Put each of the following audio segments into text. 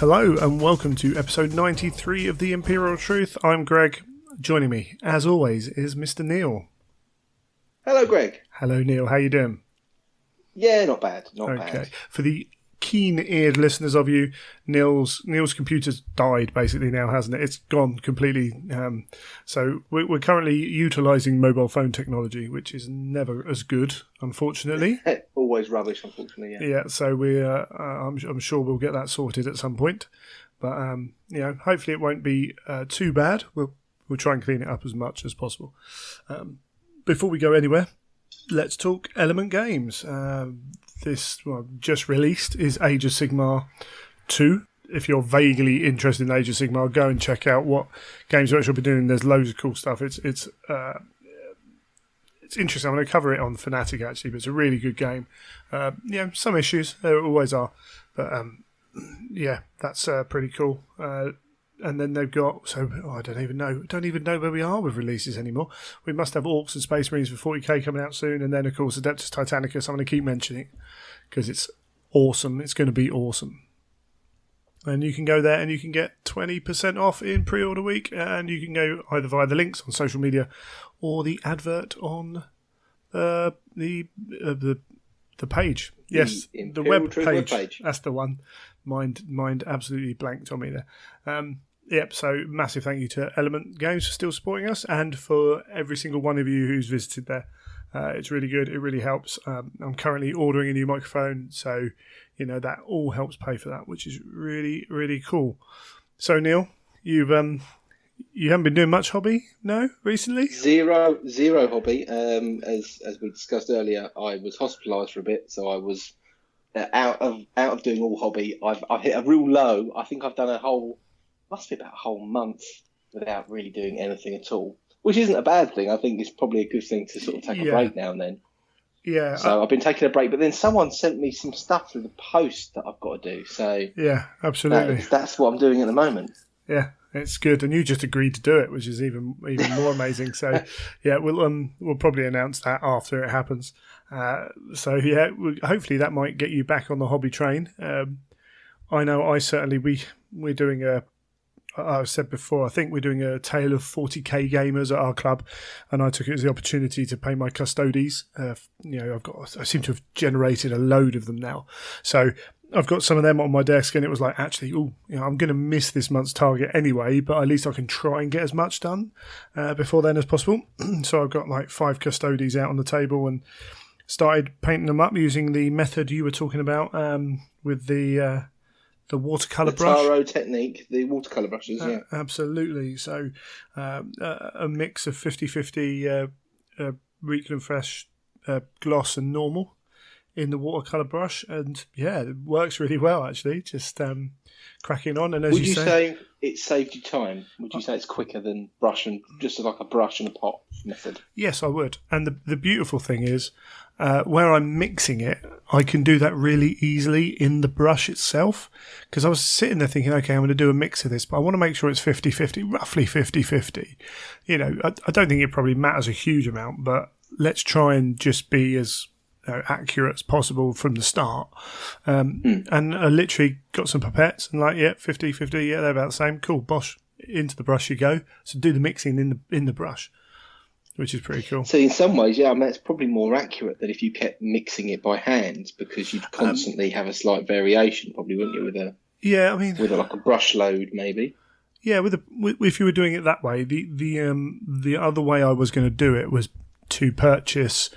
Hello and welcome to episode 93 of The Imperial Truth. I'm Greg. Joining me, as always, is Mr. Neil. Hello, Greg. Hello, Neil. How you doing? Yeah, not bad. Not bad. For the keen-eared listeners of you, Neil's computer's died basically now, hasn't it? It's gone completely. So we're currently utilising mobile phone technology, which is never as good, unfortunately. Always rubbish, unfortunately. Yeah. Yeah. So I'm sure we'll get that sorted at some point, but hopefully it won't be too bad. We'll try and clean it up as much as possible. Before we go anywhere, let's talk Element Games. This just released is Age of Sigmar 2. If you're vaguely interested in Age of Sigmar, go and check out what Games Workshop are doing. There's loads of cool stuff. It's interesting. I'm going to cover it on Fnatic actually, but it's a really good game. Some issues there always are, but that's pretty cool. And then they've got, I don't even know where we are with releases anymore. We must have Orcs and Space Marines for 40k coming out soon, and then of course Adeptus Titanicus. I'm going to keep mentioning it because it's awesome. It's going to be awesome. And you can go there and you can get 20% off in pre-order week, and you can go either via the links on social media or the advert on the page. Yes, the web page. That's the one. Mind absolutely blanked on me there. So massive thank you to Element Games for still supporting us, and for every single one of you who's visited there. It's really good. It really helps. I'm currently ordering a new microphone, so that all helps pay for that, which is really, really cool. So Neil, you haven't been doing much hobby, no, recently? Zero hobby. As we discussed earlier, I was hospitalised for a bit, so I was out of doing all hobby. I've hit a real low. I think I've done must be about a whole month without really doing anything at all, which isn't a bad thing. I think it's probably a good thing to sort of take a break now and then. Yeah. So I've been taking a break, but then someone sent me some stuff through the post that I've got to do. So yeah, absolutely. That's what I'm doing at the moment. Yeah, it's good, and you just agreed to do it, which is even more amazing. So yeah, we'll probably announce that after it happens. Hopefully that might get you back on the hobby train. I know we're doing I've said before, I think we're doing a tale of 40k gamers at our club, and I took it as the opportunity to pay my custodies. I seem to have generated a load of them now, so I've got some of them on my desk, and it was like, actually, I'm going to miss this month's target anyway, but at least I can try and get as much done before then as possible. So I've got like 5 custodies out on the table and started painting them up using the method you were talking about with the watercolour brush. The Taro technique, the watercolour brushes, yeah. Absolutely. So a mix of 50-50 Riekland Fresh gloss and normal in the watercolour brush, and yeah, it works really well actually. Just cracking on, and as would you say it saved you time? Would you say it's quicker than just like a brush and a pot method? Yes, I would. And the beautiful thing is, where I'm mixing it, I can do that really easily in the brush itself, because I was sitting there thinking, okay, I'm going to do a mix of this, but I want to make sure it's 50-50, roughly 50-50. I don't think it probably matters a huge amount, but let's try and just be as accurate as possible from the start. And I literally got some pipettes and 50-50, they're about the same. Cool, bosh, into the brush you go. So do the mixing in the brush, which is pretty cool. So in some ways, it's probably more accurate than if you kept mixing it by hand, because you'd constantly have a slight variation, probably, wouldn't you, with a brush load maybe. Yeah, if you were doing it that way, the other way I was going to do it was to purchase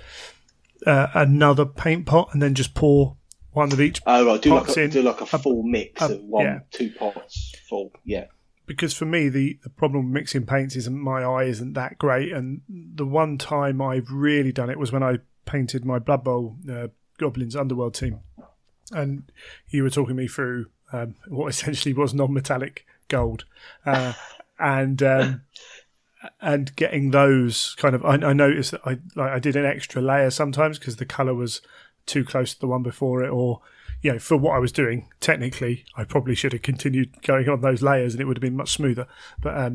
another paint pot and then just pour one of each. Oh right, do like a full mix of 2 pots full. Yeah. Because for me, the problem with mixing paints isn't my eye isn't that great, and the one time I've really done it was when I painted my Blood Bowl Goblins Underworld team, and you were talking me through what essentially was non-metallic gold, and getting those kind of, I noticed that I did an extra layer sometimes because the colour was too close to the one before it, or for what I was doing, technically I probably should have continued going on those layers and it would have been much smoother. But I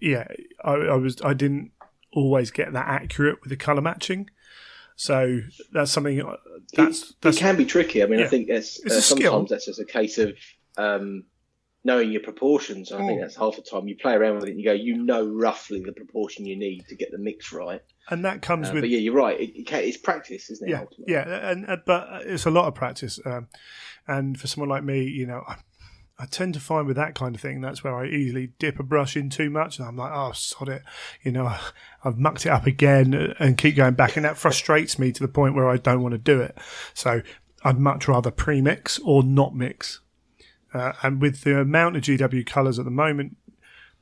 didn't always get that accurate with the colour matching. So that's something it can be tricky. I mean, I think it's a sometimes skill. that's just a case of knowing your proportions. I think Mm. that's half the time you play around with it and you go, you know roughly the proportion you need to get the mix right. And that comes with But yeah, you're right. It's practice, isn't it? yeah, Ultimately? yeah, and but it's a lot of practice. And for someone like me, I tend to find with that kind of thing, that's where I easily dip a brush in too much, and I'm like, oh, sod it, I've mucked it up again, and keep going back, and that frustrates me to the point where I don't want to do it. So I'd much rather pre-mix or not mix. And with the amount of GW colours at the moment,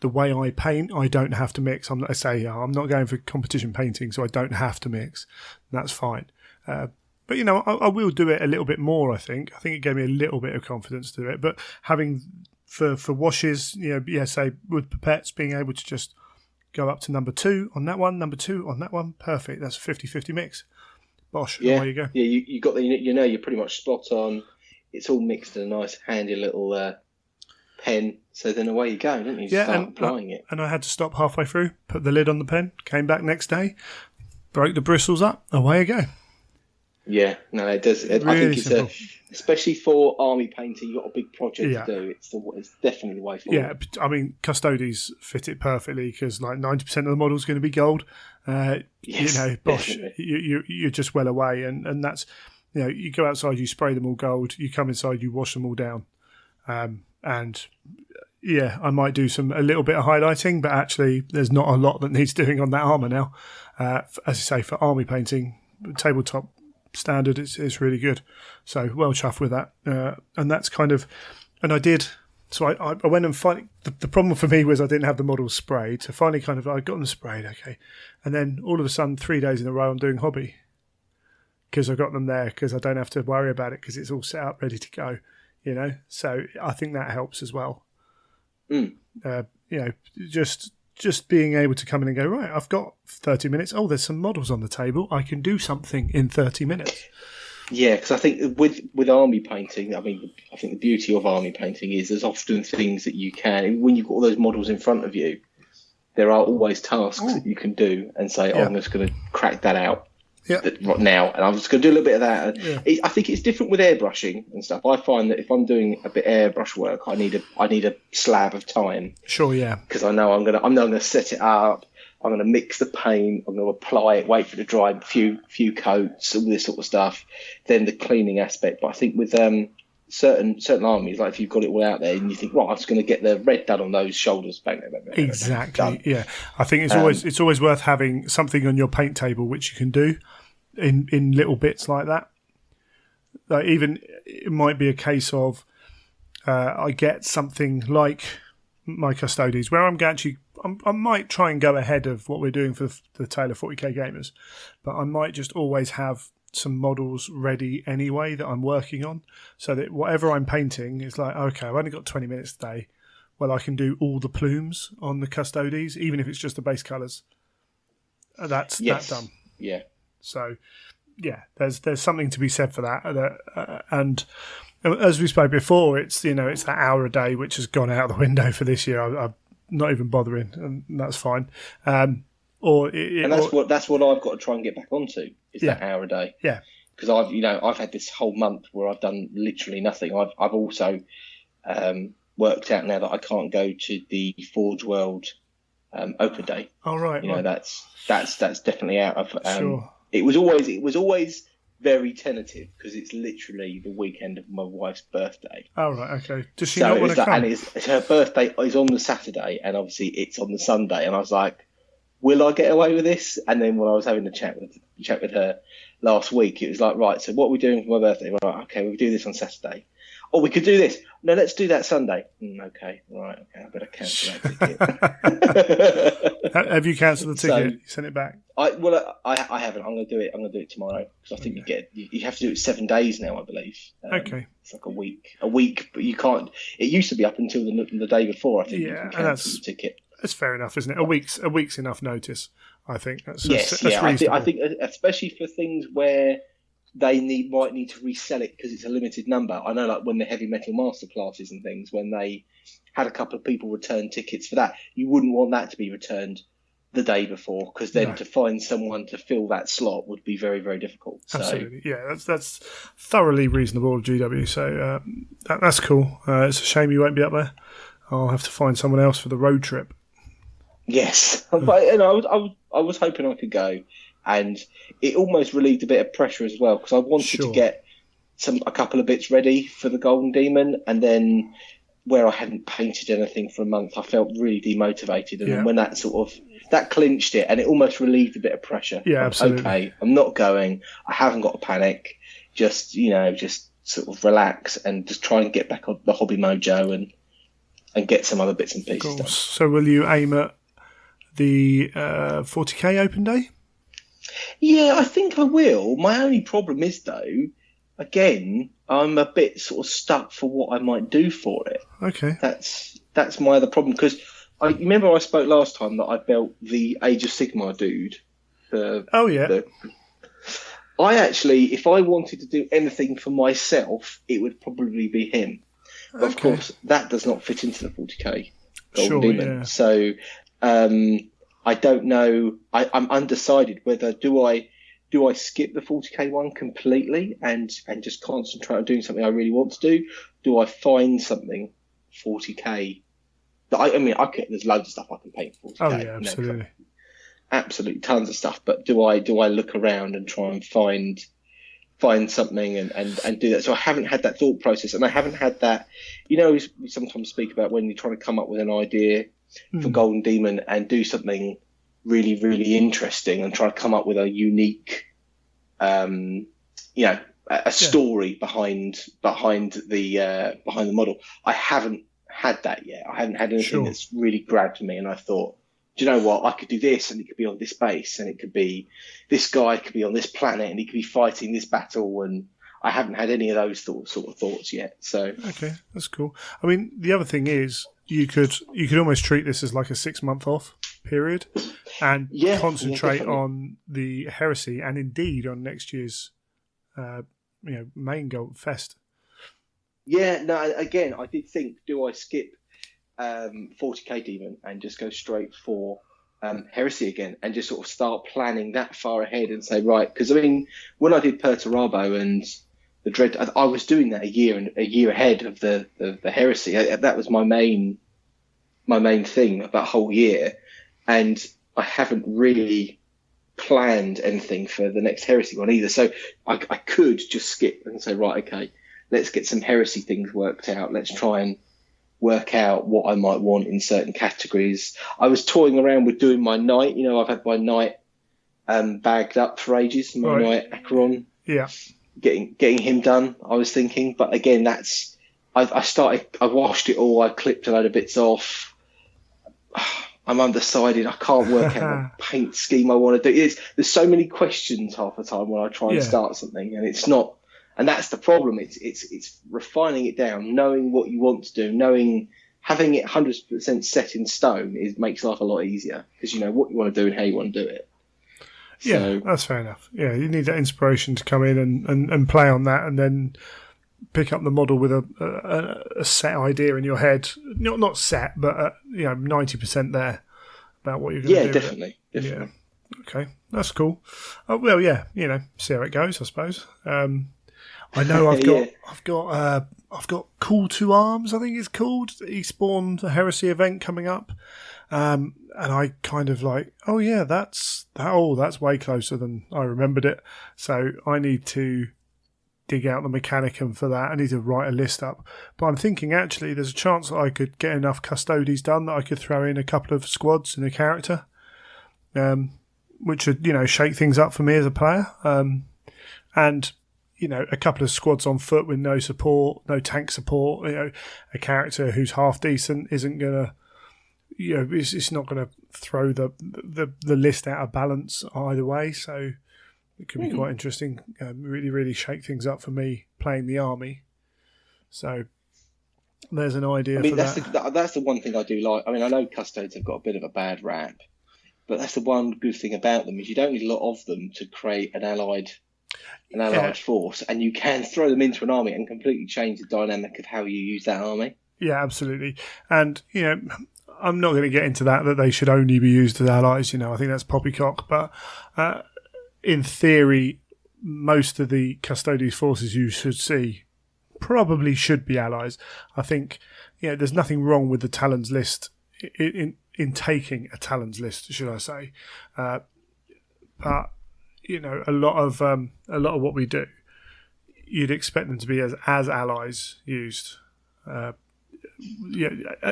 the way I paint, I don't have to mix. I'm not going for competition painting, so I don't have to mix. That's fine. But I will do it a little bit more. I think it gave me a little bit of confidence to do it. But having for washes, say with pipettes, being able to just go up to number 2 on that one, number 2 on that one, perfect. That's a 50-50 mix. Bosh, Yeah, away you go. Yeah, you got you're pretty much spot on. It's all mixed in a nice, handy little pen. So then away you go, don't you? Yeah, Start applying it. And I had to stop halfway through, put the lid on the pen, came back next day, broke the bristles up, away you go. Yeah, no, it does. Really I think it's simple. Especially for army painting, you've got a big project Yeah. to do. It's definitely the way forward. Yeah, I mean, Custodes fit it perfectly because like 90% of the model is going to be gold. Yes, Bosh, definitely. you're just well away, and that's you go outside, you spray them all gold, you come inside, you wash them all down, and yeah, I might do a little bit of highlighting, but actually, there's not a lot that needs doing on that armour now. As I say, for army painting, tabletop standard, it's really good. So well chuffed with that, and that's kind of, and I did. So I went and finally, the problem for me was I didn't have the models sprayed. So finally, I got them sprayed, okay, and then all of a sudden, 3 days in a row, I'm doing hobby because I got them there because I don't have to worry about it because it's all set up, ready to go. So I think that helps as well. Just being able to come in and go, right, I've got 30 minutes. Oh, there's some models on the table. I can do something in 30 minutes. Yeah, because I think with army painting, I think the beauty of army painting is there's often things that you can, when you've got all those models in front of you, there are always tasks that you can do and say, I'm just going to crack that out right now, and I'm just going to do a little bit of that. I think it's different with airbrushing and stuff. I find that if I'm doing a bit of airbrush work, I need a slab of time. Sure, yeah. Because I know I'm going to set it up. I'm going to mix the paint. I'm going to apply it, wait for it to dry, a few coats, all this sort of stuff. Then the cleaning aspect. But I think with certain armies, like if you've got it all out there and you think, right, I'm just going to get the red done on those shoulders, bang, bang, bang, Exactly. done. Yeah, I think it's always worth having something on your paint table which you can do in little bits like that. Like even it might be a case of I get something like my Custodes where I might try and go ahead of what we're doing for the Taylor 40k gamers, but I might just always have some models ready anyway that I'm working on, so that whatever I'm painting is like, okay, I've only got 20 minutes today. Well, I can do all the plumes on the Custodes, even if it's just the base colours. That's done. Yeah. So, yeah, there's something to be said for that. And as we spoke before, it's it's that hour a day which has gone out the window for this year. I'm not even bothering, and that's fine. And that's what I've got to try and get back onto is that hour a day. Yeah. Because I've had this whole month where I've done literally nothing. I've also worked out now that I can't go to the Forge World open day. Oh right. That's definitely out of. Sure. It was always very tentative because it's literally the weekend of my wife's birthday. Oh right, okay. Does she not want to come? And it's her birthday is on the Saturday, and obviously it's on the Sunday. And I was like, will I get away with this? And then when I was having a chat with her last week, it was like, right, so what are we doing for my birthday? Right, okay, we'll do this on Saturday. Oh, we could do this. No, let's do that Sunday. Okay, right, okay, I better cancel that ticket. Have you cancelled the ticket? You sent it back? I haven't. I'm going to do it. I'm going to do it tomorrow because I think you have to do it 7 days now, I believe. Okay. It's like a week, but you can't. It used to be up until the day before. I think. Yeah, you can cancel the ticket. That's fair enough, isn't it? A week's enough notice. I think that's I think especially for things where they might need to resell it because it's a limited number. I know, like when the heavy metal master classes and things, when they had a couple of people return tickets for that, you wouldn't want that to be returned the day before, because then No. to find someone to fill that slot would be very, very difficult. So, Absolutely, yeah, that's thoroughly reasonable of GW. So that's cool. It's a shame you won't be up there. I'll have to find someone else for the road trip. yes, but I was hoping I could go, and it almost relieved a bit of pressure as well, because I wanted to Sure. get a couple of bits ready for the Golden Demon, and then where I hadn't painted anything for a month, I felt really demotivated, and Yeah. then when that clinched it, and it almost relieved a bit of pressure. Yeah, absolutely. Okay, I'm not going. I haven't got to panic. Just sort of relax and just try and get back on the hobby mojo and get some other bits and pieces done. So will you aim at the 40k open day? Yeah, I think I will. My only problem is, though, again, I'm a bit sort of stuck for what I might do for it. Okay. That's my other problem, because I remember I spoke last time that I built the Age of Sigmar dude. Oh yeah. I actually, if I wanted to do anything for myself, it would probably be him. But of course, that does not fit into the 40k Golden Demon. Yeah. So I don't know. I'm undecided whether do I skip the 40k one completely and just concentrate on doing something I really want to do? Do I find something 40k? There's loads of stuff I can paint 40k. Oh yeah, absolutely. Absolutely tons of stuff. But do I look around and try and find something and do that? So I haven't had that thought process, and I haven't had that. We sometimes speak about when you're trying to come up with an idea for Golden Demon and do something really, really interesting and try to come up with a unique, a story behind the model. I haven't had that yet. I haven't had anything that's really grabbed me, and I thought, do you know what? I could do this, and it could be on this base, and it could be this guy could be on this planet, and he could be fighting this battle, and I haven't had any of those sort of thoughts yet. So okay, that's cool. I mean, the other thing is you could almost treat this as like a 6-month off period, and concentrate on the Heresy, and indeed on next year's, main Gold Fest. Yeah, no. Again, I did think, do I skip 40k Demon and just go straight for Heresy again, and just sort of start planning that far ahead and say, right, because when I did Perturabo and the Dread, I was doing that a year ahead of the Heresy. That was my main thing that whole year, and I haven't really planned anything for the next Heresy one either. So I could just skip and say, right, okay, let's get some Heresy things worked out. Let's try and work out what I might want in certain categories. I was toying around with doing my knight. I've had my knight bagged up for ages. My knight Acheron. Yeah. Getting him done, I was thinking. But again, I washed it all. I clipped a load of bits off. I'm undecided. I can't work out what paint scheme I want to do. There's so many questions half the time when I try and start something, and it's not. And that's the problem. It's refining it down, knowing what you want to do, having it 100% set in stone makes life a lot easier, because you know what you want to do and how you want to do it. Yeah, that's fair enough. Yeah, you need that inspiration to come in and play on that, and then pick up the model with a set idea in your head. Not set, but 90% there about what you're going to do. Yeah, definitely. Yeah. Okay, that's cool. Well, yeah, see how it goes, I suppose. I know I've got Call to Arms, I think it's called. Eastbourne, the Heresy event coming up. And I kind of like, that's way closer than I remembered it. So I need to dig out the Mechanicum for that. I need to write a list up. But I'm thinking actually there's a chance that I could get enough Custodes done that I could throw in a couple of squads and a character, which would, shake things up for me as a player. And a couple of squads on foot with no support, no tank support, a character who's half decent isn't going to, it's not going to throw the list out of balance either way. So it could be quite interesting. Really, really shake things up for me playing the army. So there's an idea for that. That's the one thing I do like. I mean, I know Custodes have got a bit of a bad rap, but that's the one good thing about them is you don't need a lot of them to create an allied force, and you can throw them into an army and completely change the dynamic of how you use that army. Yeah, absolutely. And I'm not going to get into that they should only be used as allies. I think that's poppycock. But in theory, most of the Custodes forces you should see probably should be allies. I think there's nothing wrong with the Talons list in taking a Talons list, should I say? But a lot of what we do, you'd expect them to be as allies used.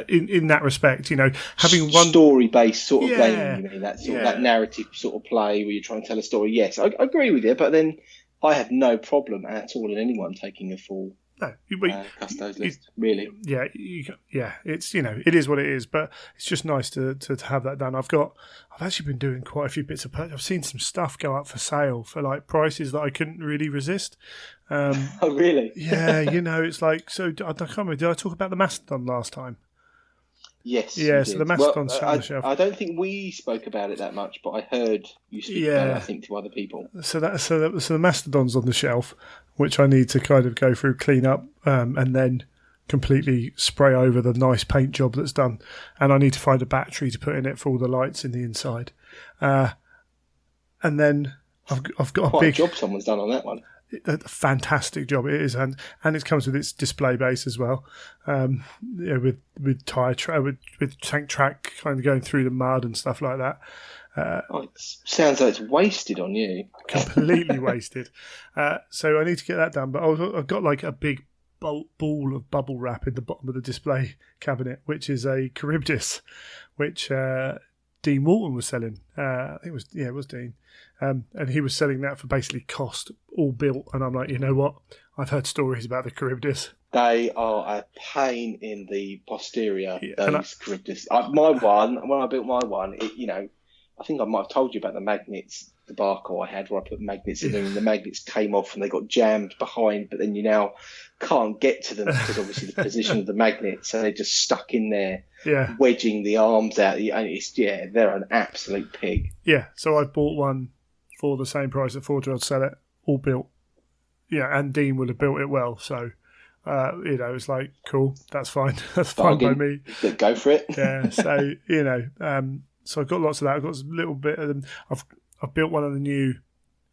In that respect, having one story-based sort of game, you mean that sort of that narrative sort of play where you're trying to tell a story. Yes, I agree with you, but then I have no problem at all in anyone taking a full Custodes list. Really, it's it is what it is, but it's just nice to have that done. I've actually been doing quite a few bits of purchase. I've seen some stuff go up for sale for like prices that I couldn't really resist. Oh, really? Yeah, it's like, so I can't remember. Did I talk about the Mastodon last time? Yes. Yeah, so the Mastodon's on the shelf. I don't think we spoke about it that much, but I heard you speak about it, I think, to other people. So the Mastodon's on the shelf, which I need to kind of go through, clean up, and then completely spray over the nice paint job that's done. And I need to find a battery to put in it for all the lights in the inside. And then I've got quite a job someone's done on that one. A fantastic job it is, and it comes with its display base as well, with with tank track kind of going through the mud and stuff like that. It sounds like it's wasted on you. Completely wasted. So I need to get that done, but I've got like a big ball of bubble wrap in the bottom of the display cabinet, which is a Charybdis, which Dean Walton was selling. I think it was Dean. And he was selling that for basically cost, all built. And I'm like, you know what? I've heard stories about the Charybdis. They are a pain in the posterior, those Charybdis. My one, when I built my one, I think I might have told you about the magnets debacle I had where I put magnets in them and the magnets came off and they got jammed behind, but then you now can't get to them because obviously the position of the magnets, so they're just stuck in there, wedging the arms out. And they're an absolute pig. Yeah, so I bought one for the same price at Forge I'd sell it, all built. Yeah, and Dean would have built it well, so it's like, cool, that's fine. That's fine by me. Go for it. Yeah, so so I've got lots of that. I've got a little bit of them. I've built one of the new.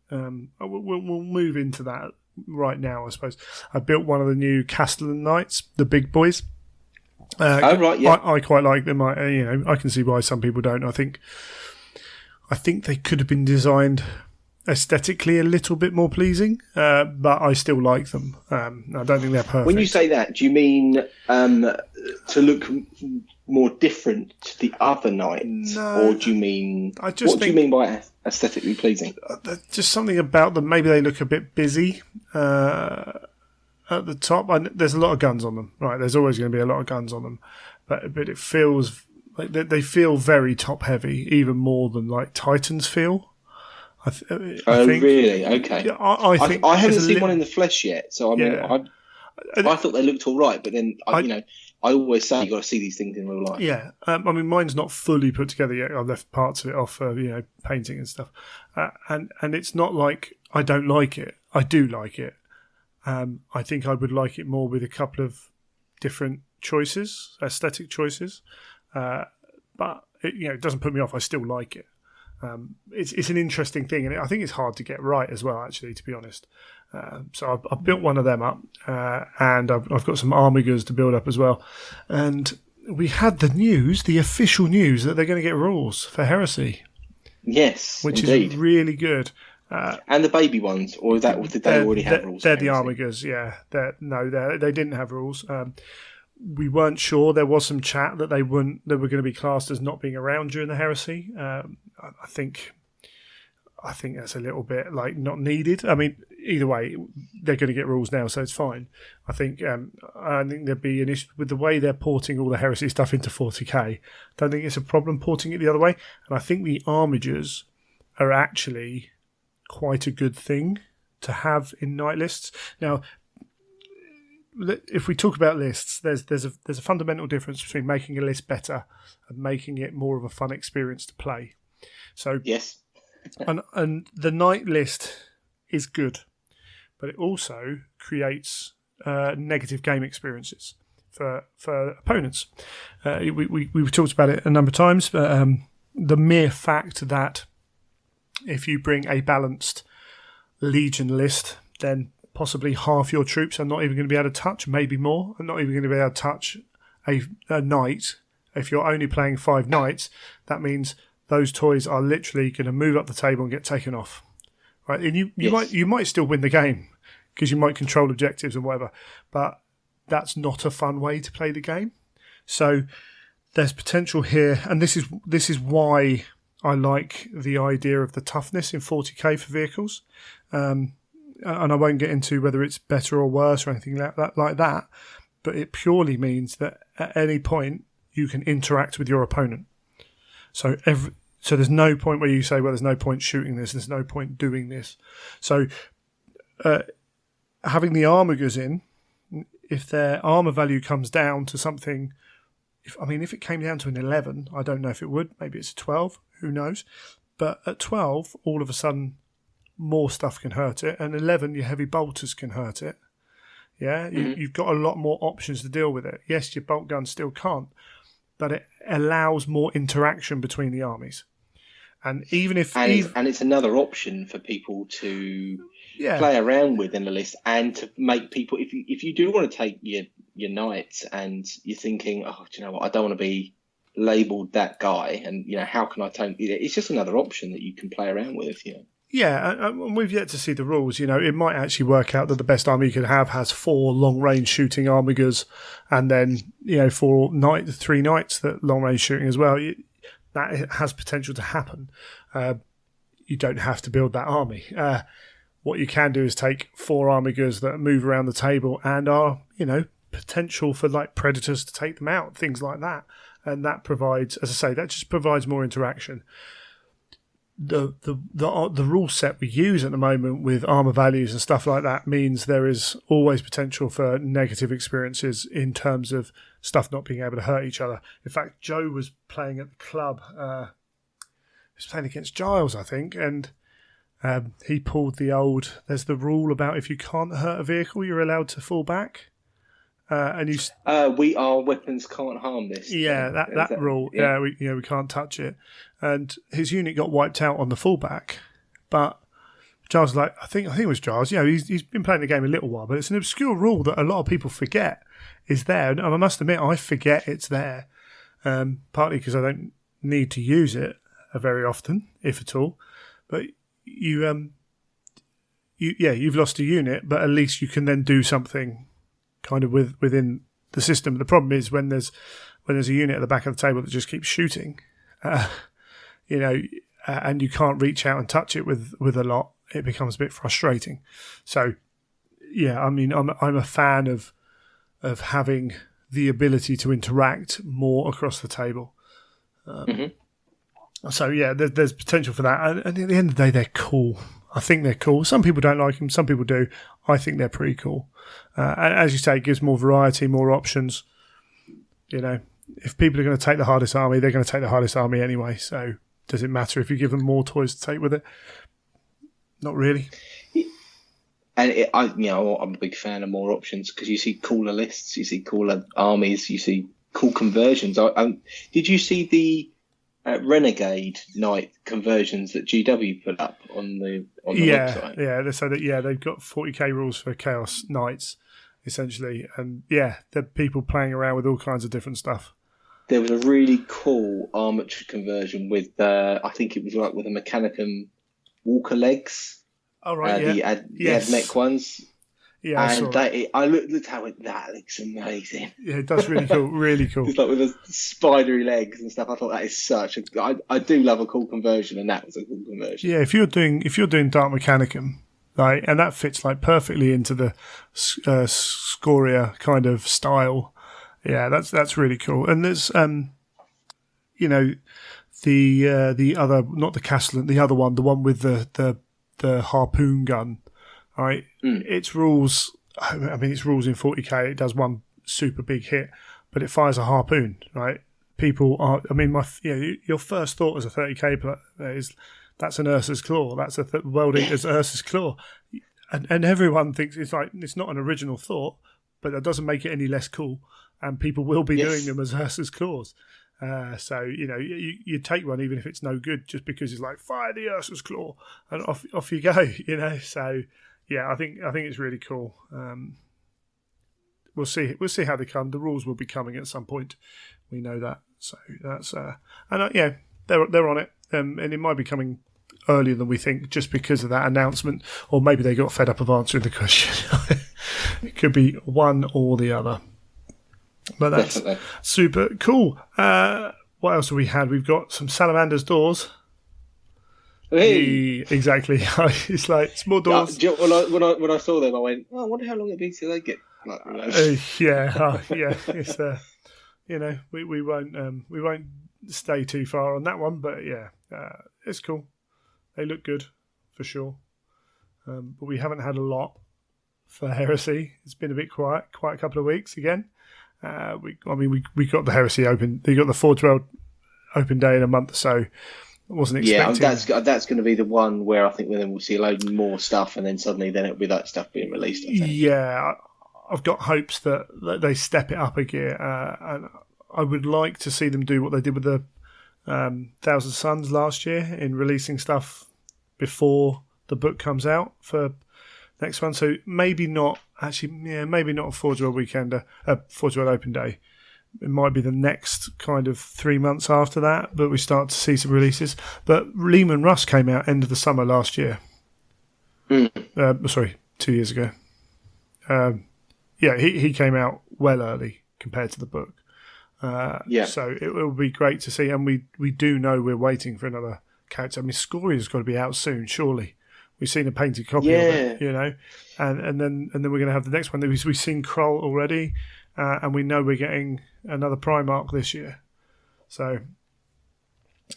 We'll move into that right now, I suppose. I built one of the new Castellan Knights, the big boys. Right, yeah. I quite like them. I can see why some people don't. I think they could have been designed aesthetically a little bit more pleasing, but I still like them. I don't think they're perfect. When you say that, do you mean to look more different to the other knights, or do you mean do you mean by aesthetically pleasing? Just something about them. Maybe they look a bit busy at the top. There's a lot of guns on them, right? There's always going to be a lot of guns on them, but it feels like they feel very top heavy, even more than like Titans feel. I think, really? Okay. Yeah, I think I haven't seen one in the flesh yet, so I mean, I thought they looked all right, but then I always say you got to see these things in real life. Yeah, I mean, mine's not fully put together yet. I've left parts of it off for painting and stuff, and it's not like I don't like it. I do like it. I think I would like it more with a couple of different choices, aesthetic choices, but it doesn't put me off. I still like it. It's an interesting thing, and I think it's hard to get right as well, actually, to be honest. So I've built one of them up, and I've got some Armigers to build up as well. And we had the official news that they're going to get rules for Heresy. Yes, which indeed. Is really good. And the baby ones, or did they already have rules? They're the Armigers, yeah. They didn't have rules. We weren't sure. There was some chat that they were going to be classed as not being around during the Heresy. I think that's a little bit like not needed. I mean, either way, they're going to get rules now, so it's fine. I think there'd be an issue with the way they're porting all the Heresy stuff into 40k. Don't think it's a problem porting it the other way. And I think the Armigers are actually quite a good thing to have in night lists. Now, if we talk about lists, there's a fundamental difference between making a list better and making it more of a fun experience to play. So yes, and the night list is good, but it also creates negative game experiences for opponents. We've talked about it a number of times, but the mere fact that if you bring a balanced Legion list, then possibly half your troops are not even going to be able to touch, maybe more, and not even going to be able to touch a knight. If you're only playing 5 knights, that means those toys are literally going to move up the table and get taken off. Right, and you might still win the game because you might control objectives and whatever, but that's not a fun way to play the game. So there's potential here, and this is why I like the idea of the toughness in 40k for vehicles. And I won't get into whether it's better or worse or anything like that, but it purely means that at any point you can interact with your opponent. So there's no point where you say, well, there's no point shooting this, there's no point doing this. So having the armigers in, if their armor value comes down to something, if it came down to an 11, I don't know if it would. Maybe it's a 12, who knows? But at 12, all of a sudden, more stuff can hurt it. And 11, your heavy bolters can hurt it. Yeah, you've got a lot more options to deal with it. Yes, your bolt gun still can't, but it allows more interaction between the armies. And even if it's another option for people to play around with in the list, and to make people, if you do want to take your knights and you're thinking, oh, do you know what, I don't want to be labelled that guy, and how can I take it? It's just another option that you can play around with. Yeah, and we've yet to see the rules. It might actually work out that the best army you could have has 4 long-range shooting armigers, and then 3 knights that long-range shooting as well. That has potential to happen. You don't have to build that army. What you can do is take 4 armigers that move around the table and are, potential for like predators to take them out, things like that. And that provides, as I say, that just provides more interaction. The rule set we use at the moment with armor values and stuff like that means there is always potential for negative experiences in terms of stuff not being able to hurt each other. In fact, Joe was playing at the club. He was playing against Giles, I think, and he pulled there's the rule about if you can't hurt a vehicle, you're allowed to fall back. And our weapons can't harm this. Yeah, that rule. Yeah, we can't touch it. And his unit got wiped out on the fullback, but Giles was like, I think it was Giles. He's been playing the game a little while, but it's an obscure rule that a lot of people forget is there. And I must admit, I forget it's there, partly because I don't need to use it very often, if at all. But you've lost a unit, but at least you can then do something kind of within the system. The problem is when there's a unit at the back of the table that just keeps shooting, and you can't reach out and touch it with a lot, it becomes a bit frustrating. So, I'm a fan of having the ability to interact more across the table. So there's potential for that, and at the end of the day, they're cool. I think they're cool. Some people don't like them, some people do. I think they're pretty cool. And as you say, it gives more variety, more options. If people are going to take the hardest army, they're going to take the hardest army anyway. So does it matter if you give them more toys to take with it? Not really. And I'm a big fan of more options because you see cooler lists, you see cooler armies, you see cool conversions. Did you see the Renegade Knight conversions that GW put up on the website? Yeah. So they've got 40k rules for Chaos Knights, essentially, and they're people playing around with all kinds of different stuff. There was a really cool armature conversion with I think it was like with the Mechanicum Walker legs. Oh right, the ad mech ones. Yeah, I looked how that looks amazing. Yeah, it does really cool, really cool. It's like with the spidery legs and stuff. I thought that is such I do love a cool conversion, and that was a cool conversion. Yeah, if you're doing Dark Mechanicum, right, and that fits like perfectly into the Scoria kind of style. Yeah, that's really cool. And there's the other, not the Castellan, the other one, the one with the harpoon gun. Right, its rules. It's rules in 40k. It does one super big hit, but it fires a harpoon. Right, people are. Your first thought as a 30k player is that's an Ursa's Claw. That's a World Eater's Ursa's Claw, and everyone thinks it's not an original thought, but that doesn't make it any less cool. and people will be Yes. doing them as Ursa's claws. So you take one even if it's no good, just because it's like fire the Ursa's claw and off you go. So yeah, I think it's really cool. We'll see how they come. The rules will be coming at some point. We know that. So that's they're on it, and it might be coming earlier than we think, just because of that announcement, or maybe they got fed up of answering the question. It could be one or the other. But that's Definitely. super cool. What else have we had? We've got some Salamander's doors. Hey. Exactly. It's like small doors. When I saw them, I went, "Oh, I wonder how long it'd be till they get." Yeah. It's we won't stay too far on that one, but yeah, it's cool. They look good for sure, but we haven't had a lot for Heresy. It's been a bit quiet, quite a couple of weeks again. We got the Heresy open. We got the Forge World open day in a month, so I wasn't expecting. Yeah, that's going to be the one where I think then we'll see a load more stuff, and then suddenly then it'll be that stuff being released. I think. Yeah, I've got hopes that they step it up a gear, and I would like to see them do what they did with the Thousand Suns last year in releasing stuff before the book comes out for next one. So maybe not a Forge World weekend, Forge World Open Day. It might be the next kind of 3 months after that, but we start to see some releases. But Lehman Russ came out end of the summer last year. 2 years ago. He came out well early compared to the book. So it will be great to see, and we do know we're waiting for another character. I mean, Scoria's got to be out soon, surely. We've seen a painted copy of it, and then we're going to have the next one. We've seen Krull already, and we know we're getting another Primarch this year. So,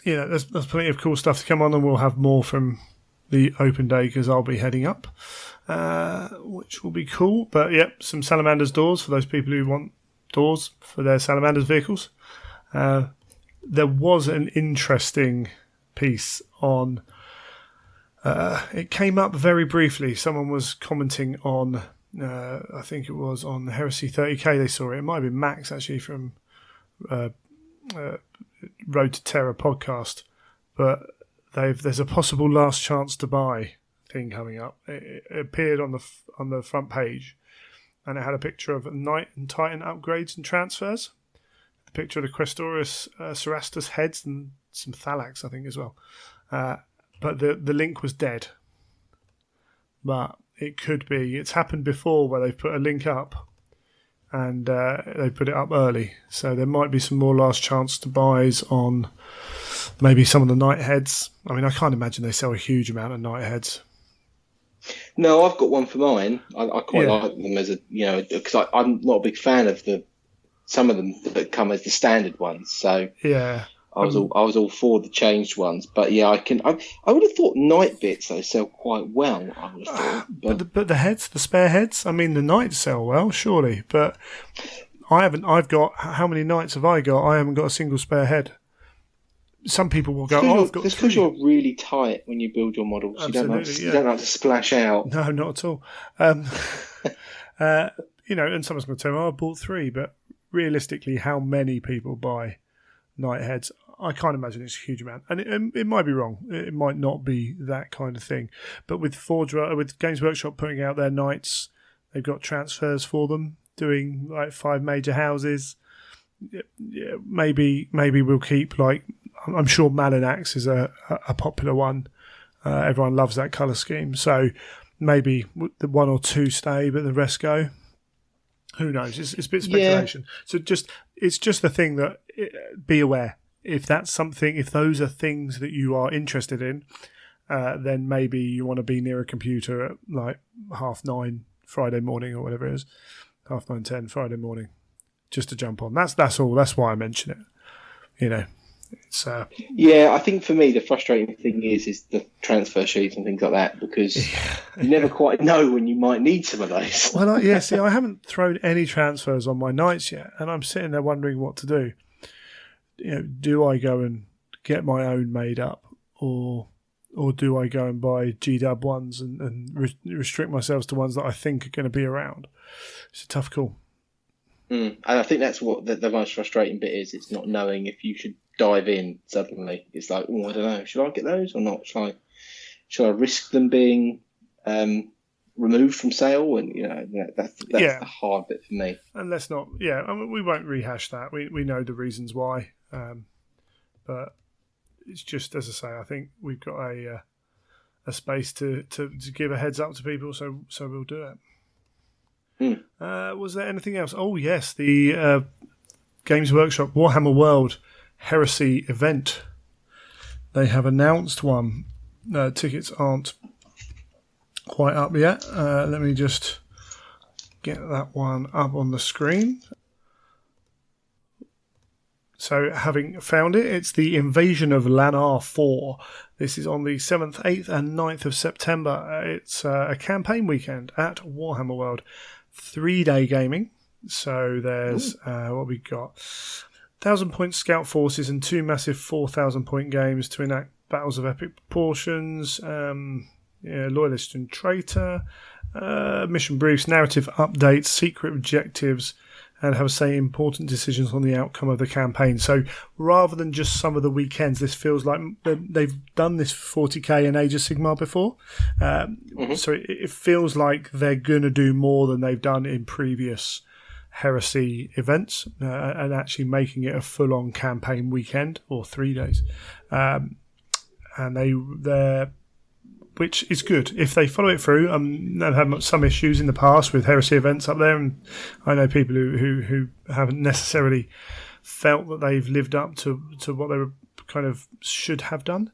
there's plenty of cool stuff to come on, and we'll have more from the open day because I'll be heading up, which will be cool. But some Salamander's doors for those people who want doors for their Salamander's vehicles. There was an interesting piece on. It came up very briefly. Someone was commenting on, I think it was on the Heresy 30k. They saw it. It might have been Max actually from Road to Terror podcast. But there's a possible last chance to buy thing coming up. It appeared on the front page, and it had a picture of Knight and Titan upgrades and transfers. A picture of the Questoris Cerastus heads and some Thalax, I think, as well. But the link was dead. But it could be. It's happened before where they've put a link up and they put it up early. So there might be some more last chance to buys on maybe some of the Knight heads. I mean, I can't imagine they sell a huge amount of Knight heads. No, I've got one for mine. I quite like them as because I'm not a big fan of some of them that come as the standard ones. So yeah. I was all for the changed ones, but yeah, I would have thought Knight bits though sell quite well. I would have thought, but the heads, the spare heads. I mean, the Knights sell well, surely. But I haven't. I've got how many Knights have I got? I haven't got a single spare head. Some people will go, I've got. It's because you're really tight when you build your models. Absolutely, you don't like to splash out. No, not at all. And someone's going to tell me, I bought 3, but realistically, how many people buy Knight heads? I can't imagine it's a huge amount, and it might be wrong. It might not be that kind of thing. But with with Games Workshop putting out their Knights, they've got transfers for them, doing like 5 major houses. Yeah, maybe we'll keep like. I'm sure Malinax is a popular one. Everyone loves that colour scheme, so maybe the 1 or 2 stay, but the rest go. Who knows? It's a bit of speculation. Yeah. So it's just the thing that be aware. If those are things that you are interested in, then maybe you want to be near a computer at like 9:30 Friday morning or whatever it is, 9:30, 10 Friday morning, just to jump on. That's all. That's why I mention it. It's yeah. I think for me the frustrating thing is the transfer sheets and things like that, because you never quite know when you might need some of those. Well, I haven't thrown any transfers on my Knights yet, and I'm sitting there wondering what to do. Do I go and get my own made up, or do I go and buy GW ones and restrict myself to ones that I think are going to be around? It's a tough call. And I think that's what the most frustrating bit is. It's not knowing if you should dive in suddenly. It's like, oh, I don't know. Should I get those or not? Should I risk them being removed from sale? And that's the hard bit for me. And let's not. Yeah, I mean, we won't rehash that. We know the reasons why, but it's just, as I say, I think we've got a space to give a heads up to people, so we'll do it. Was there anything else? Oh yes, the Games Workshop Warhammer World Heresy event. They have announced one. Tickets aren't quite up yet. Let me just get that one up on the screen. So, having found it, it's the Invasion of Lannar 4. This is on the 7th, 8th and 9th of September. It's a campaign weekend at Warhammer World. 3-day gaming. So, there's what we got. 1,000-point scout forces and 2 massive 4,000-point games to enact battles of epic proportions. Loyalist and Traitor. Mission briefs, narrative updates, secret objectives, and have, say, important decisions on the outcome of the campaign. So rather than just some of the weekends, this feels like they've done this for 40k and Age of Sigmar before. So it feels like they're going to do more than they've done in previous Heresy events, and actually making it a full-on campaign weekend or 3 days. And they're which is good if they follow it through. They've had some issues in the past with Heresy events up there, and I know people who haven't necessarily felt that they've lived up to what they were kind of should have done.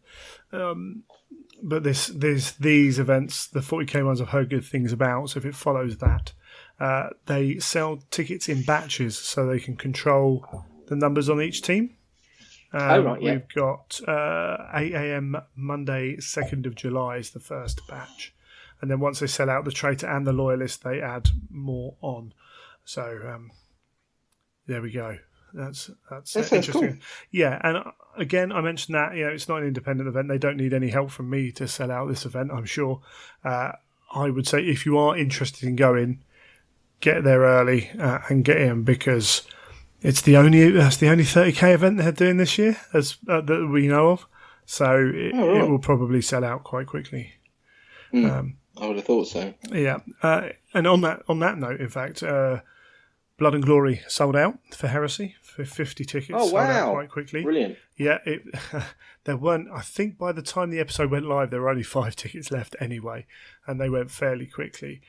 But these events, the 40k ones, I've heard good things about. So if it follows that, they sell tickets in batches so they can control the numbers on each team. We've got 8 a.m. Monday, 2nd of July is the first batch. And then once they sell out the Traitor and the Loyalist, they add more on. So there we go. That's interesting. Cool. Yeah, and again, I mentioned that it's not an independent event. They don't need any help from me to sell out this event, I'm sure. I would say if you are interested in going, get there early and get in, because that's the only 30k event they're doing this year, that we know of. So it will probably sell out quite quickly. I would have thought so. Yeah, and on that note, in fact, Blood and Glory sold out for Heresy for 50 tickets. Oh wow! Sold out quite quickly. Brilliant. Yeah, there weren't. I think by the time the episode went live, there were only 5 tickets left anyway, and they went fairly quickly.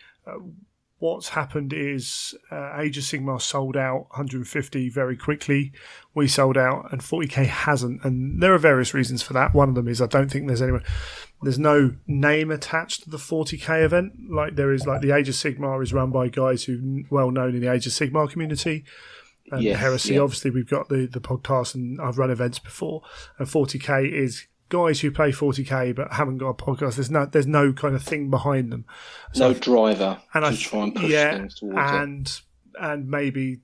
What's happened is Age of Sigmar sold out 150 very quickly. We sold out, and 40k hasn't. And there are various reasons for that. One of them is I don't think there's no name attached to the 40k event like there is. Like the Age of Sigmar is run by guys who well known in the Age of Sigmar community. And Heresy, obviously, we've got the podcast, and I've run events before. And 40k is guys who play 40k but haven't got a podcast. There's no kind of thing behind them. So, no driver to try and push things towards it. And maybe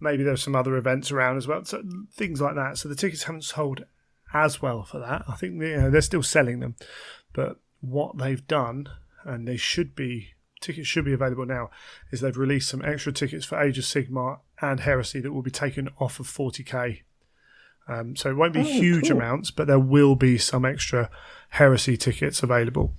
there's some other events around as well. So things like that. So the tickets haven't sold as well for that. I think they're still selling them. But what they've done, and tickets should be available now, is they've released some extra tickets for Age of Sigmar and Heresy that will be taken off of 40k. So it won't be huge amounts, but there will be some extra Heresy tickets available.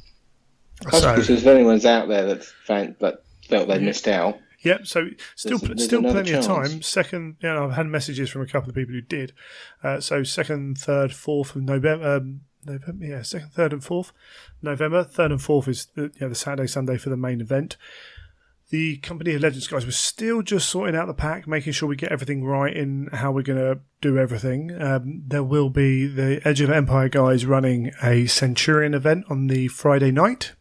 So if anyone's out there that felt they missed out. Yep. So still plenty of time. Second, I've had messages from a couple of people who did. So 2nd, 3rd, 4th of November. 2nd, 3rd, and 4th November. 3rd and 4th is the Saturday, Sunday for the main event. The Company of Legends guys, we're still just sorting out the pack, making sure we get everything right in how we're going to do everything. There will be the Edge of Empire guys running a Centurion event on the Friday night.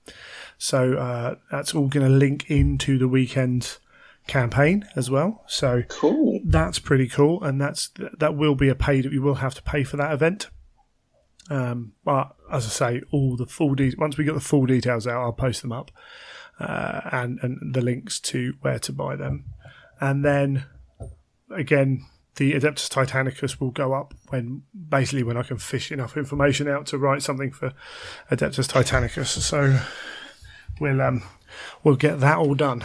So that's all going to link into the weekend campaign as well. So cool. That's pretty cool. And that will be you will have to pay for that event. But as I say, all the full once we get the full details out, I'll post them up. And the links to where to buy them. And then, again, the Adeptus Titanicus will go up when I can fish enough information out to write something for Adeptus Titanicus. So we'll get that all done.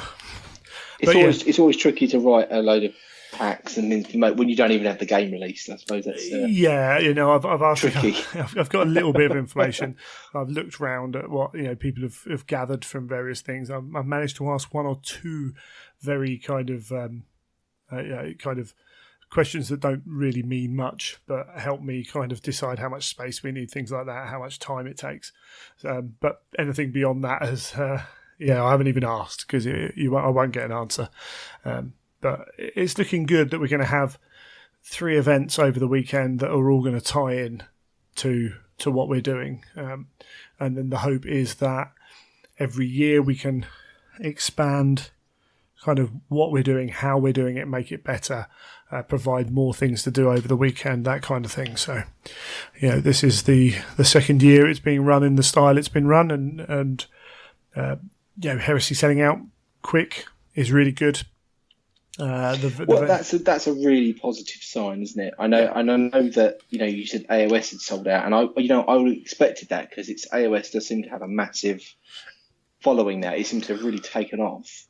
It's always tricky to write a load of packs and when you don't even have the game released. I suppose that's I've asked. tricky. I've got a little bit of information. I've looked round at what people have gathered from various things. I've managed to ask one or two very kind of questions that don't really mean much, but help me kind of decide how much space we need, things like that, how much time it takes. But anything beyond that is, I haven't even asked because I won't get an answer. But it's looking good that we're going to have 3 events over the weekend that are all going to tie in to what we're doing. And then the hope is that every year we can expand kind of what we're doing, how we're doing it, make it better, provide more things to do over the weekend, that kind of thing. So, this is the second year it's being run in the style it's been run, and Heresy selling out quick is really good. That's a really positive sign, isn't it? I know that you said AOS had sold out, and I would have expected that because it's AOS does seem to have a massive following now. It seems to have really taken off.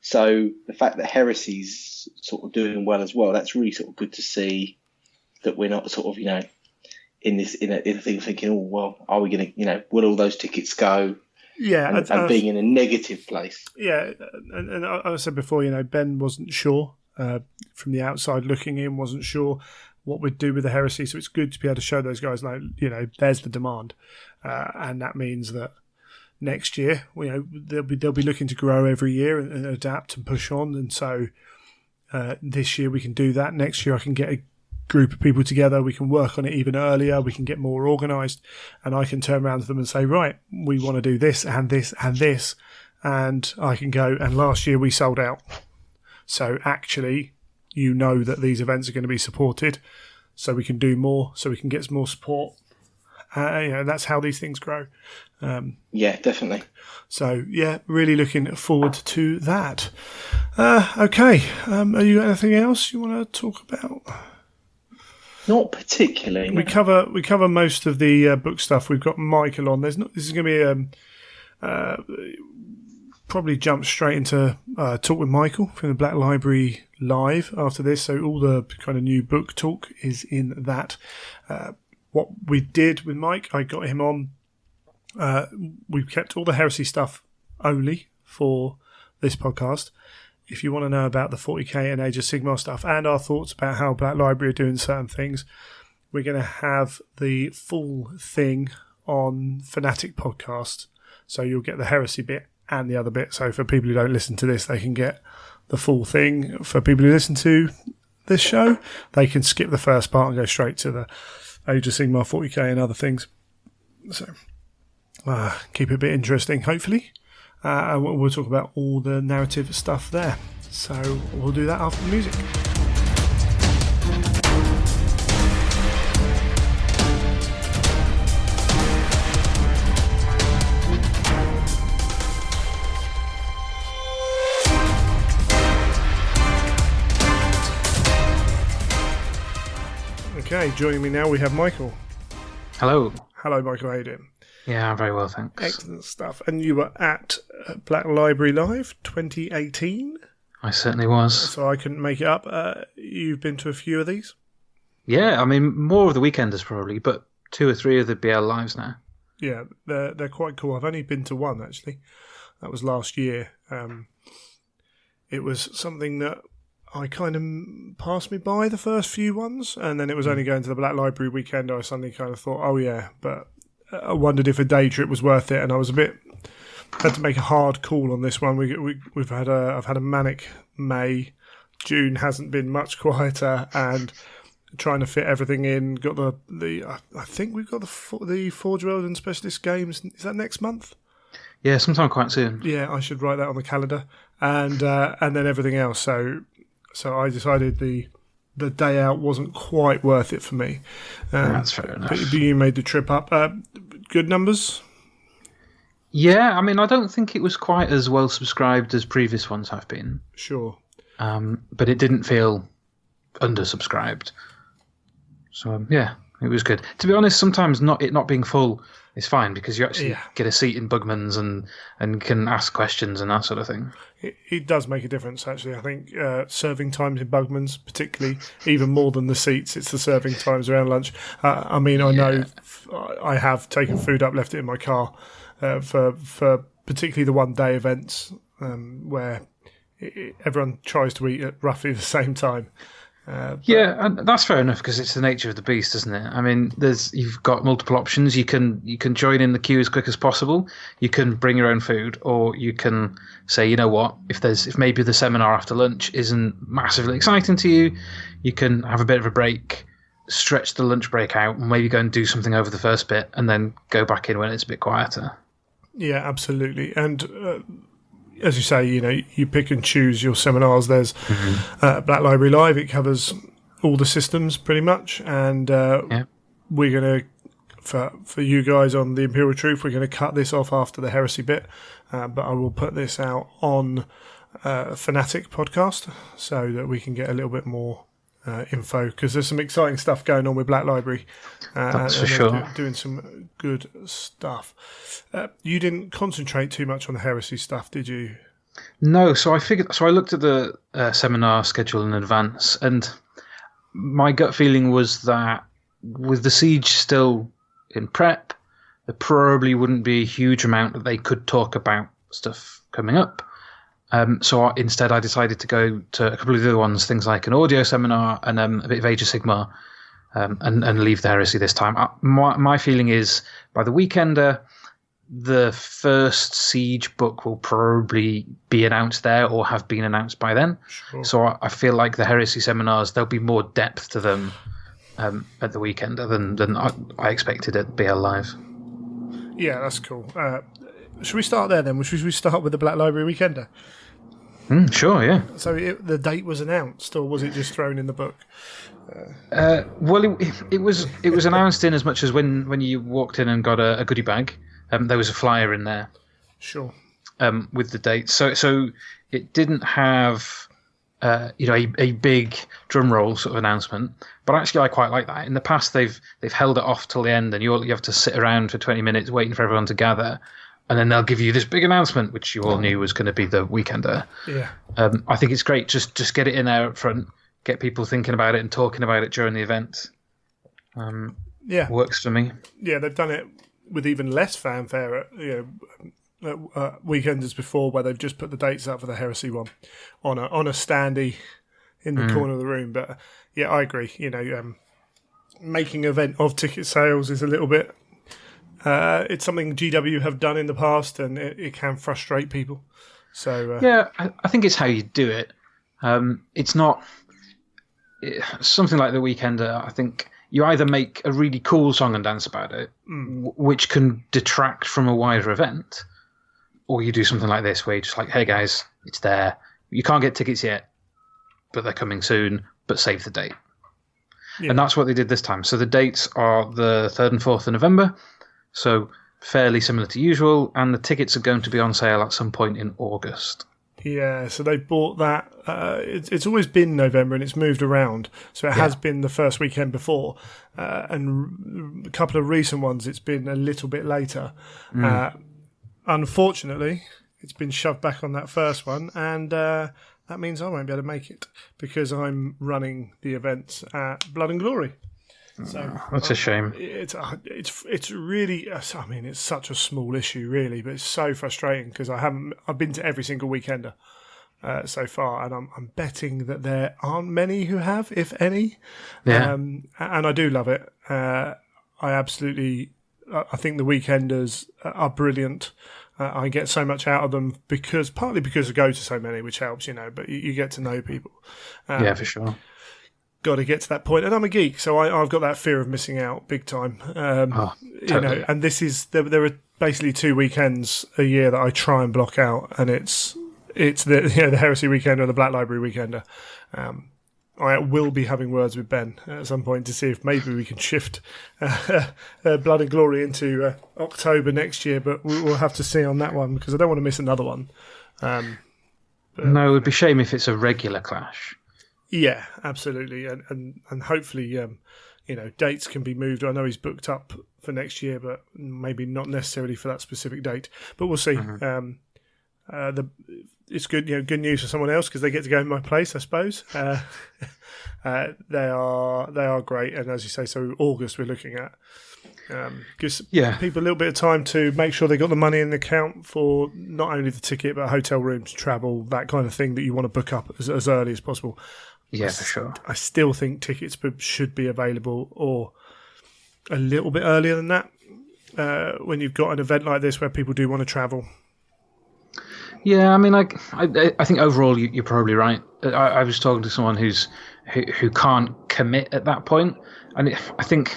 So the fact that Heresy's sort of doing well as well, that's really sort of good to see that we're not sort of, in a thing thinking, oh, well, are we going to, will all those tickets go? Yeah. And being in a negative place. Yeah. And I said before, Ben wasn't sure from the outside looking in, wasn't sure what we'd do with the Heresy. So it's good to be able to show those guys, there's the demand. And that means that next year, they'll be looking to grow every year and adapt and push on. And so this year we can do that. Next year I can get a group of people together. We can work on it even earlier. We can get more organised, and I can turn around to them and say, right, we want to do this and this and this, and I can go. And last year we sold out. So actually, that these events are going to be supported, so we can do more, so we can get some more support. That's how these things grow. Yeah, definitely. So, really looking forward to that. Okay. Are you got anything else you want to talk about? Not particularly. We cover most of the book stuff. We've got Michael on. This is going to be probably jump straight into talk with Michael from the Black Library live after this. So all the kind of new book talk is in that. What we did with Mike, I got him on. We've kept all the Heresy stuff only for this podcast. If you want to know about the 40k and Age of Sigmar stuff and our thoughts about how Black Library are doing certain things, we're going to have the full thing on Fanatic Podcast. So you'll get the Heresy bit and the other bit. So for people who don't listen to this, they can get the full thing. For people who listen to this show, they can skip the first part and go straight to the Age of Sigmar 40k and other things. So keep it a bit interesting, hopefully. And we'll talk about all the narrative stuff there. So we'll do that after the music. Okay, joining me now we have Michael. Hello. Hello, Michael. How you doing? Yeah, I'm very well, thanks. Excellent stuff. And you were at Black Library Live 2018? I certainly was. So I couldn't make it up. You've been to a few of these? Yeah, I mean, more of the weekenders probably, but 2 or 3 of the BL Lives now. Yeah, they're quite cool. I've only been to one, actually. That was last year. It was something that I kind of passed me by the first few ones, and then it was only going to the Black Library weekend I suddenly kind of thought, oh yeah, but I wondered if a day trip was worth it, and I was had to make a hard call on this one. I've had a manic May. June hasn't been much quieter, and trying to fit everything in. Got I think we've got the Forge World and Specialist Games. Is that next month? Yeah, sometime quite soon. Yeah, I should write that on the calendar, and then everything else. So I decided the day out wasn't quite worth it for me. That's fair enough. But you made the trip up. Good numbers? Yeah, I mean, I don't think it was quite as well subscribed as previous ones have been. Sure. But it didn't feel undersubscribed. So, yeah, It was good. To be honest, sometimes it not being full is fine because you actually get a seat in Bugman's and can ask questions and that sort of thing. It does make a difference, actually. I think serving times in Bugman's, particularly, even more than the seats, it's the serving times around lunch. I know I have taken food up, left it in my car for particularly the one-day events where everyone tries to eat at roughly the same time. And that's fair enough because it's the nature of the beast, isn't it? I mean, you've got multiple options. You can join in the queue as quick as possible. You can bring your own food, or you can say, you know what, if maybe the seminar after lunch isn't massively exciting to you, you can have a bit of a break, stretch the lunch break out, and maybe go and do something over the first bit, and then go back in when it's a bit quieter. Yeah, absolutely. And as you say, you pick and choose your seminars. There's Black Library Live. It covers all the systems pretty much. And we're going to, for you guys on the Imperial Truth, we're going to cut this off after the heresy bit. But I will put this out on Fanatic podcast so that we can get a little bit more info, because there's some exciting stuff going on with Black Library. That's for sure. Doing some good stuff. You didn't concentrate too much on the heresy stuff, did you? No, so I looked at the seminar schedule in advance, and my gut feeling was that with the siege still in prep, there probably wouldn't be a huge amount that they could talk about stuff coming up. So instead, I decided to go to a couple of the other ones, things like an audio seminar and a bit of Age of Sigmar, and leave the heresy this time. My feeling is by the weekender, the first Siege book will probably be announced there or have been announced by then. Sure. So I feel like the heresy seminars, there'll be more depth to them at the weekender than I expected at BL Live. Yeah, that's cool. Should we start there then? Should we start with the Black Library Weekender? Sure, yeah. So the date was announced, or was it just thrown in the book? Well, it was announced in as much as when you walked in and got a goodie bag, there was a flyer in there. Sure. With the dates, so it didn't have a big drum roll sort of announcement, but actually I quite like that. In the past, they've held it off till the end, and you have to sit around for 20 minutes waiting for everyone to gather. And then they'll give you this big announcement, which you all knew was going to be the weekender. Yeah. I think it's great. Just get it in there up front, get people thinking about it and talking about it during the event. Works for me. Yeah, they've done it with even less fanfare at weekenders before, where they've just put the dates up for the heresy one on a standee in the corner of the room. But yeah, I agree. Making an event of ticket sales is a little bit. It's something GW have done in the past, and it can frustrate people. So I think it's how you do it. It's not something like the Weekender. I think you either make a really cool song and dance about it, which can detract from a wider event, or you do something like this where you're just like, hey guys, it's there. You can't get tickets yet, but they're coming soon, but save the date. Yeah. And that's what they did this time. So the dates are the 3rd and 4th of November. So fairly similar to usual, and the tickets are going to be on sale at some point in August. Yeah, so they bought that. It's always been November, and it's moved around. So it has been the first weekend before, and a couple of recent ones, it's been a little bit later. Unfortunately, it's been shoved back on that first one, and that means I won't be able to make it because I'm running the events at Blood and Glory. So that's a shame. It's really, I mean, it's such a small issue, really, but it's so frustrating because I've been to every single weekender so far, and I'm betting that there aren't many who have, if any. Yeah. And I do love it. I think the weekenders are brilliant. I get so much out of them partly because I go to so many, which helps, but you get to know people. Yeah, for sure. Got to get to that point, and I'm a geek, so I've got that fear of missing out big time. Totally. And this is there are basically 2 weekends a year that I try and block out, and it's the Heresy Weekender and the Black Library Weekender. I will be having words with Ben at some point to see if maybe we can shift Blood and Glory into October next year, but we'll have to see on that one because I don't want to miss another one. No, it would be a shame if it's a regular clash. Yeah, absolutely, and hopefully, dates can be moved. I know he's booked up for next year, but maybe not necessarily for that specific date. But we'll see. It's good, good news for someone else because they get to go in my place, I suppose. They are great, and as you say, so August we're looking at. Gives people a little bit of time to make sure they got the money in the account for not only the ticket but hotel rooms, travel, that kind of thing that you want to book up as early as possible. Yeah, for sure. I still think tickets should be available or a little bit earlier than that when you've got an event like this where people do want to travel. Yeah, I mean, I think overall you're probably right. I was talking to someone who can't commit at that point, and I think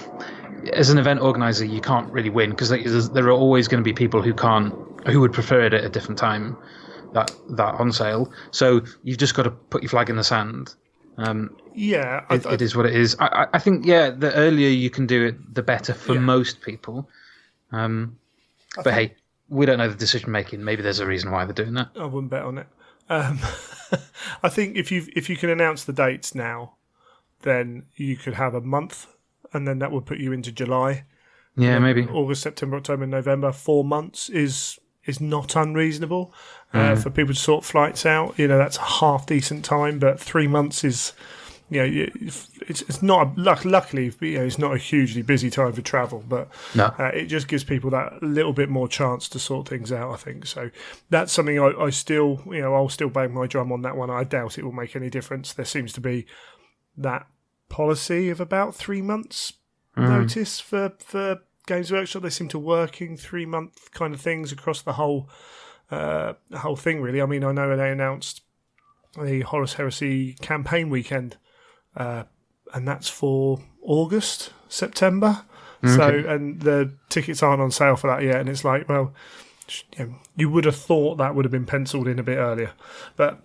as an event organizer you can't really win because there are always going to be people who would prefer it at a different time that on sale. So you've just got to put your flag in the sand. It is what it is. I think the earlier you can do it, the better for most people. But hey, we don't know the decision making. Maybe there's a reason why they're doing that. I wouldn't bet on it. I think if you can announce the dates now, then you could have a month, and then that would put you into July. Yeah, maybe August, September, October, November. 4 months is not unreasonable for people to sort flights out. That's a half decent time, but 3 months is, it's not. Luckily, it's not a hugely busy time for travel, but it just gives people that little bit more chance to sort things out. I think so. That's something I still, I'll still bang my drum on that one. I doubt it will make any difference. There seems to be that policy of about 3 months notice for Games Workshop. They seem to working 3 month kind of things across the whole thing. Really, I mean, I know they announced the Horus Heresy campaign weekend, and that's for August, September. Okay. So, and the tickets aren't on sale for that yet. And it's like, well, you would have thought that would have been penciled in a bit earlier, but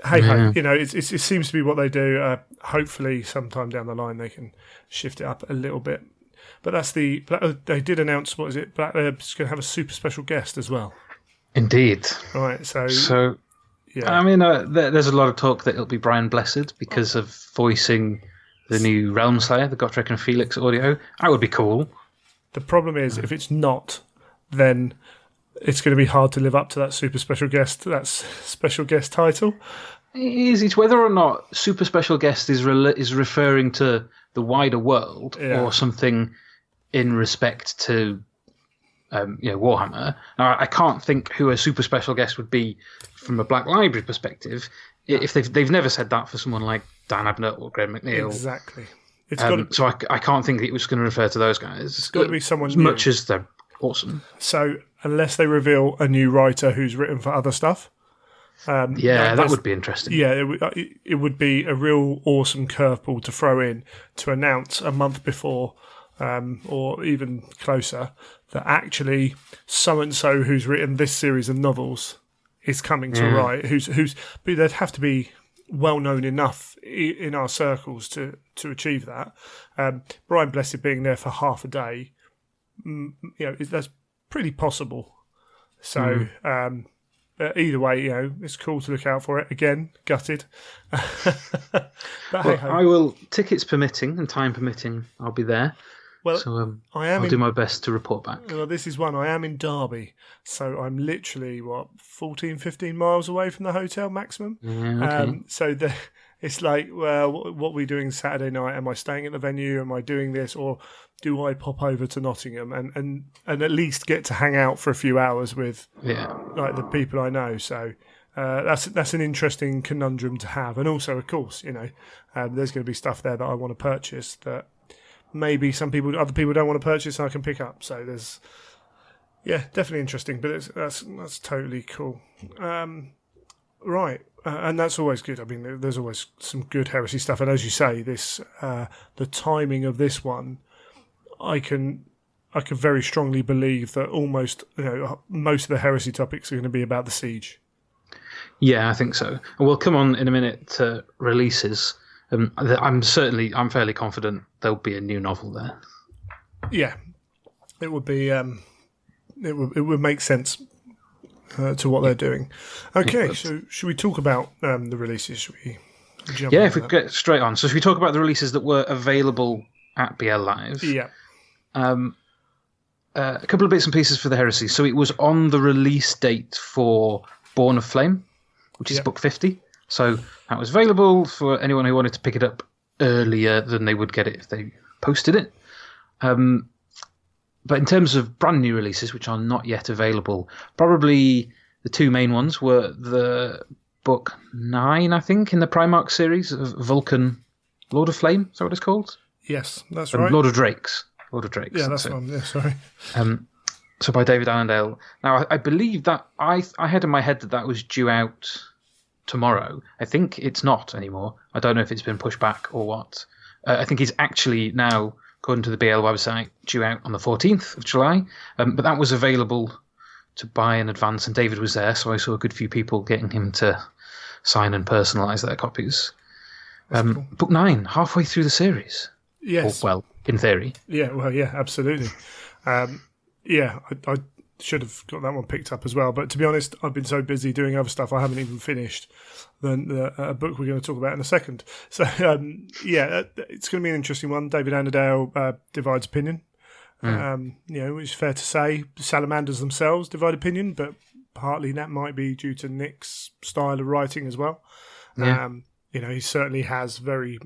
hey, it seems to be what they do. Hopefully, sometime down the line, they can shift it up a little bit. But that's they did announce, what is it? Blacklerb's going to have a super special guest as well. Indeed. Right. So yeah. I mean, there's a lot of talk that it'll be Brian Blessed because of voicing the new Realm Slayer, the Gotrek and Felix audio. That would be cool. The problem is, if it's not, then it's going to be hard to live up to that super special guest title. It's whether or not super special guest is referring to the wider world or something in respect to Warhammer. Now, I can't think who a super special guest would be from a Black Library perspective if they've never said that for someone like Dan Abnett or Greg McNeil. Exactly. So I can't think that it was going to refer to those guys. It's got to be someone as new. Much as they're awesome. So unless they reveal a new writer who's written for other stuff. That would be interesting. Yeah, it would be a real awesome curveball to throw in to announce a month before, or even closer, that actually so-and-so who's written this series of novels is coming to write. But they'd have to be well-known enough in our circles to achieve that. Brian Blessed being there for half a day, that's pretty possible. So... either way, it's cool to look out for it. Again, gutted. But I will, tickets permitting and time permitting, I'll be there. Well, so I'll do my best to report back. Well, this is one. I am in Derby, so I'm literally, 14, 15 miles away from the hotel maximum. Yeah, okay. So it's like, well, what are we doing Saturday night? Am I staying at the venue? Am I doing this? Or do I pop over to Nottingham and at least get to hang out for a few hours with like the people I know? So that's an interesting conundrum to have. And also, of course, there's going to be stuff there that I want to purchase that maybe other people don't want to purchase and I can pick up. So there's, definitely interesting. But that's totally cool. Right. And that's always good. I mean, there's always some good heresy stuff. And as you say, this the timing of this one, I can very strongly believe that almost most of the heresy topics are going to be about the siege. Yeah, I think so. And we'll come on in a minute to releases. I'm fairly confident there'll be a new novel there. Yeah, it would be. It would make sense to what they're doing. Okay, so should we talk about the releases? Should we jump if we get straight on. So should we talk about the releases that were available at BL Live. Yeah. A couple of bits and pieces for the Heresy. So it was on the release date for Born of Flame, which is book 50. So that was available for anyone who wanted to pick it up earlier than they would get it if they posted it. But in terms of brand new releases, which are not yet available, probably the two main ones were the book 9, I think, in the Primarch series of Vulcan Lord of Flame. Is that what it's called? Yes, that's right. Lord of Drakes. Yeah, that's one. Yeah, sorry. So by David Annandale. Now, I believe that I had in my head that was due out tomorrow. I think it's not anymore. I don't know if it's been pushed back or what. I think it's actually now, according to the BL website, due out on the 14th of July. But that was available to buy in advance, and David was there, so I saw a good few people getting him to sign and personalise their copies. Cool. Book 9, halfway through the series. Yes. Well, in theory. Yeah, well, yeah, absolutely. I should have got that one picked up as well. But to be honest, I've been so busy doing other stuff, I haven't even finished a book we're going to talk about in a second. So, it's going to be an interesting one. David Annandale divides opinion. It's fair to say salamanders themselves divide opinion, but partly that might be due to Nick's style of writing as well. Yeah. He certainly has very...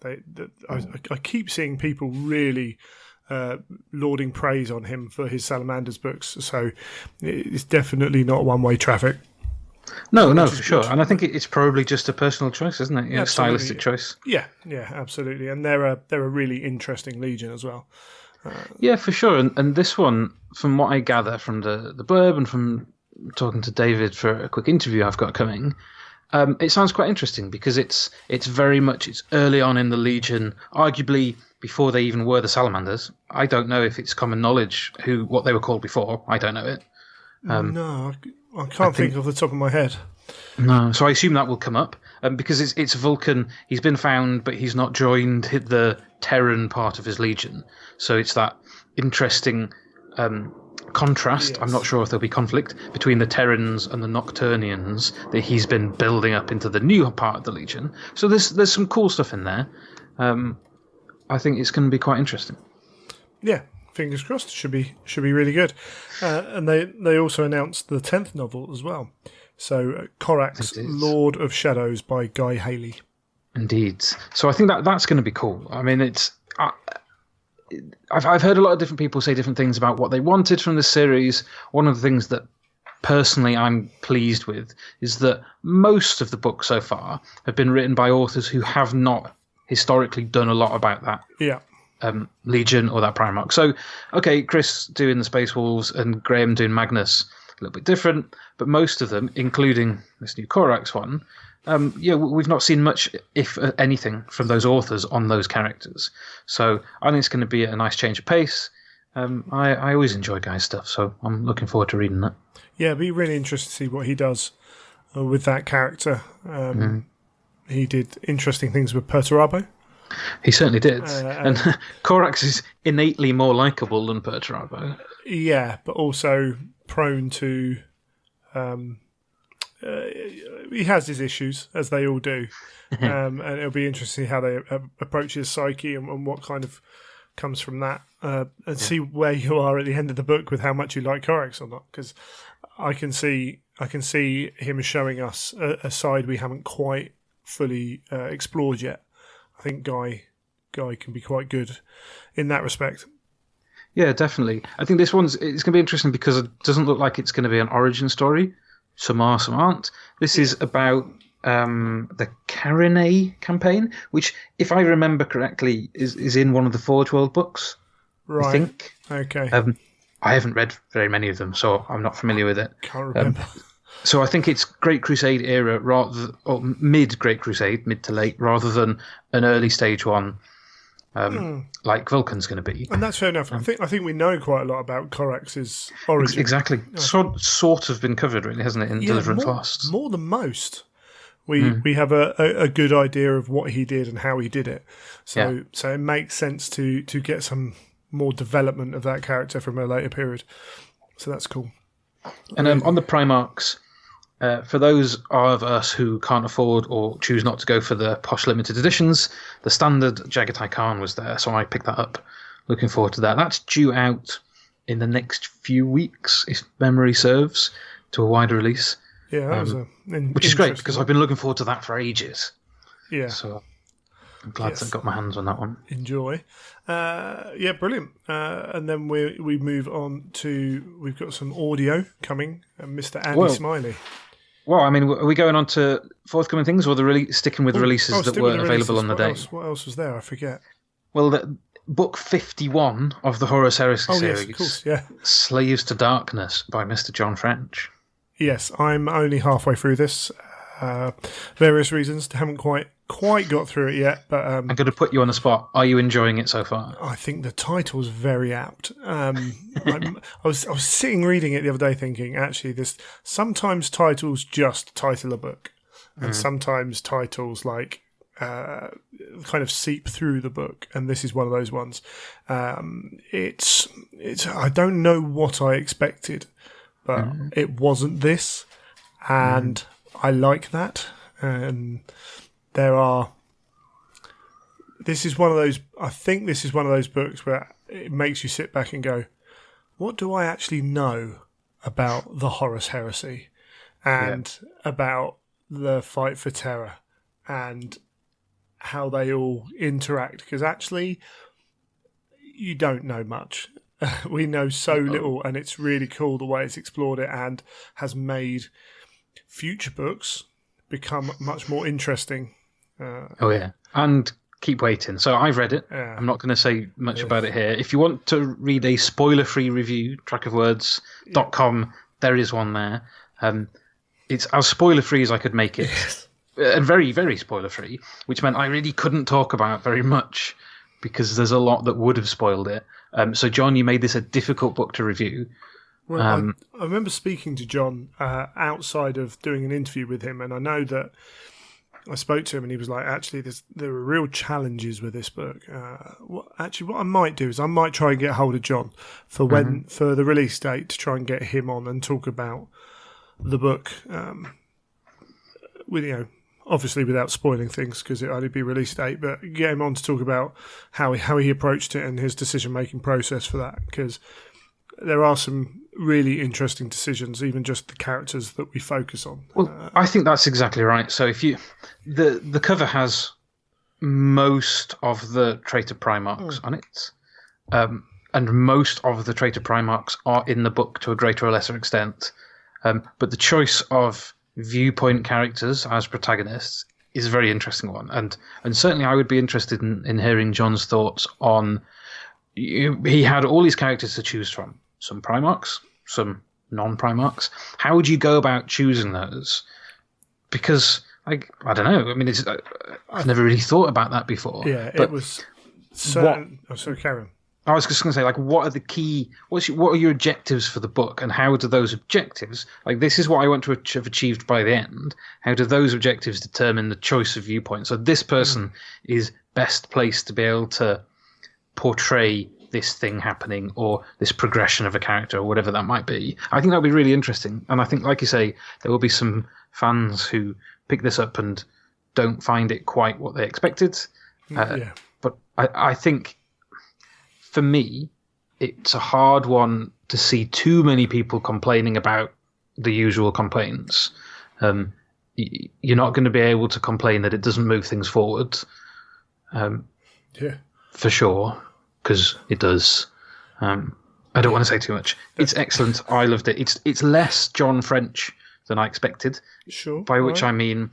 I keep seeing people really lauding praise on him for his Salamanders books, so it's definitely not one-way traffic. No, for sure. And I think it's probably just a personal choice, isn't it? A stylistic choice. Yeah, absolutely. And they're a really interesting legion as well. Yeah, for sure. And this one, from what I gather from the blurb and from talking to David for a quick interview I've got coming, it sounds quite interesting because it's very much it's early on in the Legion, arguably before they even were the Salamanders. I don't know if it's common knowledge what they were called before. I don't know it. No, I can't think off the top of my head. No, so I assume that will come up because it's Vulcan. He's been found, but he's not joined the Terran part of his Legion. So it's that interesting contrast. Yes. I'm not sure if there'll be conflict between the Terrans and the Nocturnians that he's been building up into the new part of the Legion. So there's some cool stuff in there. I think it's going to be quite interesting. Yeah, fingers crossed. Should be really good. And they also announced the 10th novel as well. So Korax, Lord of Shadows by Guy Haley. Indeed. So I think that's going to be cool. I mean, I've heard a lot of different people say different things about what they wanted from the series. One of the things that personally I'm pleased with is that most of the books so far have been written by authors who have not historically done a lot about that Legion or that Primarch. So, okay, Chris doing the Space Wolves and Graham doing Magnus, a little bit different, but most of them, including this new Korax one, we've not seen much, if anything, from those authors on those characters. So I think it's going to be a nice change of pace. I always enjoy Guy's stuff, so I'm looking forward to reading that. Yeah, it'd be really interesting to see what he does with that character. He did interesting things with Perturabo. He certainly did. And Korax is innately more likeable than Perturabo. Yeah, but also prone to... he has his issues, as they all do. And it'll be interesting how they approach his psyche and what kind of comes from that. And see where you are at the end of the book with how much you like Korax or not. Because I can see him showing us a side we haven't quite fully explored yet. I think Guy can be quite good in that respect. Yeah, definitely. I think it's going to be interesting because it doesn't look like it's going to be an origin story. Some are, some aren't. This is about the Carinae campaign, which, if I remember correctly, is in one of the Forge World books. Right. I think. Okay. I haven't read very many of them, so I'm not familiar with it. Can't remember. So I think it's Great Crusade era or mid Great Crusade, mid to late, rather than an early stage one, like Vulcan's going to be. And that's fair enough. I think we know quite a lot about Korax's origin. Exactly. Sort of been covered, really, hasn't it, in Deliverance Lost? More than most. We have a good idea of what he did and how he did it. So it makes sense to get some more development of that character from a later period. So that's cool. And on the Primarchs, For those of us who can't afford or choose not to go for the posh limited editions, the standard Jagatai Khan was there, so I picked that up. Looking forward to that. That's due out in the next few weeks, if memory serves, to a wider release. Yeah, that was which is great because I've been looking forward to that for ages. Yeah. So I'm glad I got my hands on that one. Enjoy. Yeah, brilliant. And then we move on to, we've got some audio coming, Mr. Andy Smiley. Well, I mean, are we going on to forthcoming things or sticking with releases that weren't available on the day? What else was there? I forget. Well, book 51 of the Horus Heresy series. Yes, of course, yeah. Slaves to Darkness by Mr. John French. Yes, I'm only halfway through this. Various reasons, haven't quite got through it yet. But I'm going to put you on the spot. Are you enjoying it so far? I think the title's very apt. I was sitting reading it the other day, thinking actually, sometimes titles just title a book, and sometimes titles like kind of seep through the book, and this is one of those ones. It's I don't know what I expected, but it wasn't this, and I like that. And this is one of those. I think this is one of those books where it makes you sit back and go, "What do I actually know about the Horus Heresy, and about the fight for Terra, and how they all interact?" Because actually, you don't know much. We know so little, and it's really cool the way it's explored it and has made future books become much more interesting. And keep waiting. So I've read it. I'm not going to say much about it here. If you want to read a spoiler-free review, trackofwords.com, there is one there. It's as spoiler-free as I could make it. And very, very spoiler-free, which meant I really couldn't talk about very much because there's a lot that would have spoiled it. So, John, you made this a difficult book to review. Well, I remember speaking to John outside of doing an interview with him, and I know that I spoke to him and he was like, actually, there are real challenges with this book. What I might do is I might try and get hold of John for the release date to try and get him on and talk about the book with, obviously without spoiling things because it'll only be release date, but get him on to talk about how he approached it and his decision-making process for that, because there are some really interesting decisions, even just the characters that we focus on. Well, I think that's exactly right. So if the cover has most of the traitor Primarchs on it, and most of the traitor Primarchs are in the book to a greater or lesser extent, but the choice of viewpoint characters as protagonists is a very interesting one, and certainly I would be interested in hearing John's thoughts on. He had all these characters to choose from. Some Primarchs, some non-Primarchs. How would you go about choosing those? Because, I don't know. I mean, I've never really thought about that before. Yeah, it was certain... sorry, Karen. I was just going to say, what are the key... What are your objectives for the book, and how do those objectives... this is what I want to have achieved by the end. How do those objectives determine the choice of viewpoint? So this person is best placed to be able to portray this thing happening or this progression of a character or whatever that might be. I think that would be really interesting. And I think, like you say, there will be some fans who pick this up and don't find it quite what they expected. But I think, for me, it's a hard one to see too many people complaining about the usual complaints. You're not going to be able to complain that it doesn't move things forward. For sure. Because it does. I don't want to say too much. It's excellent. I loved it. It's less John French than I expected. Sure. By which I mean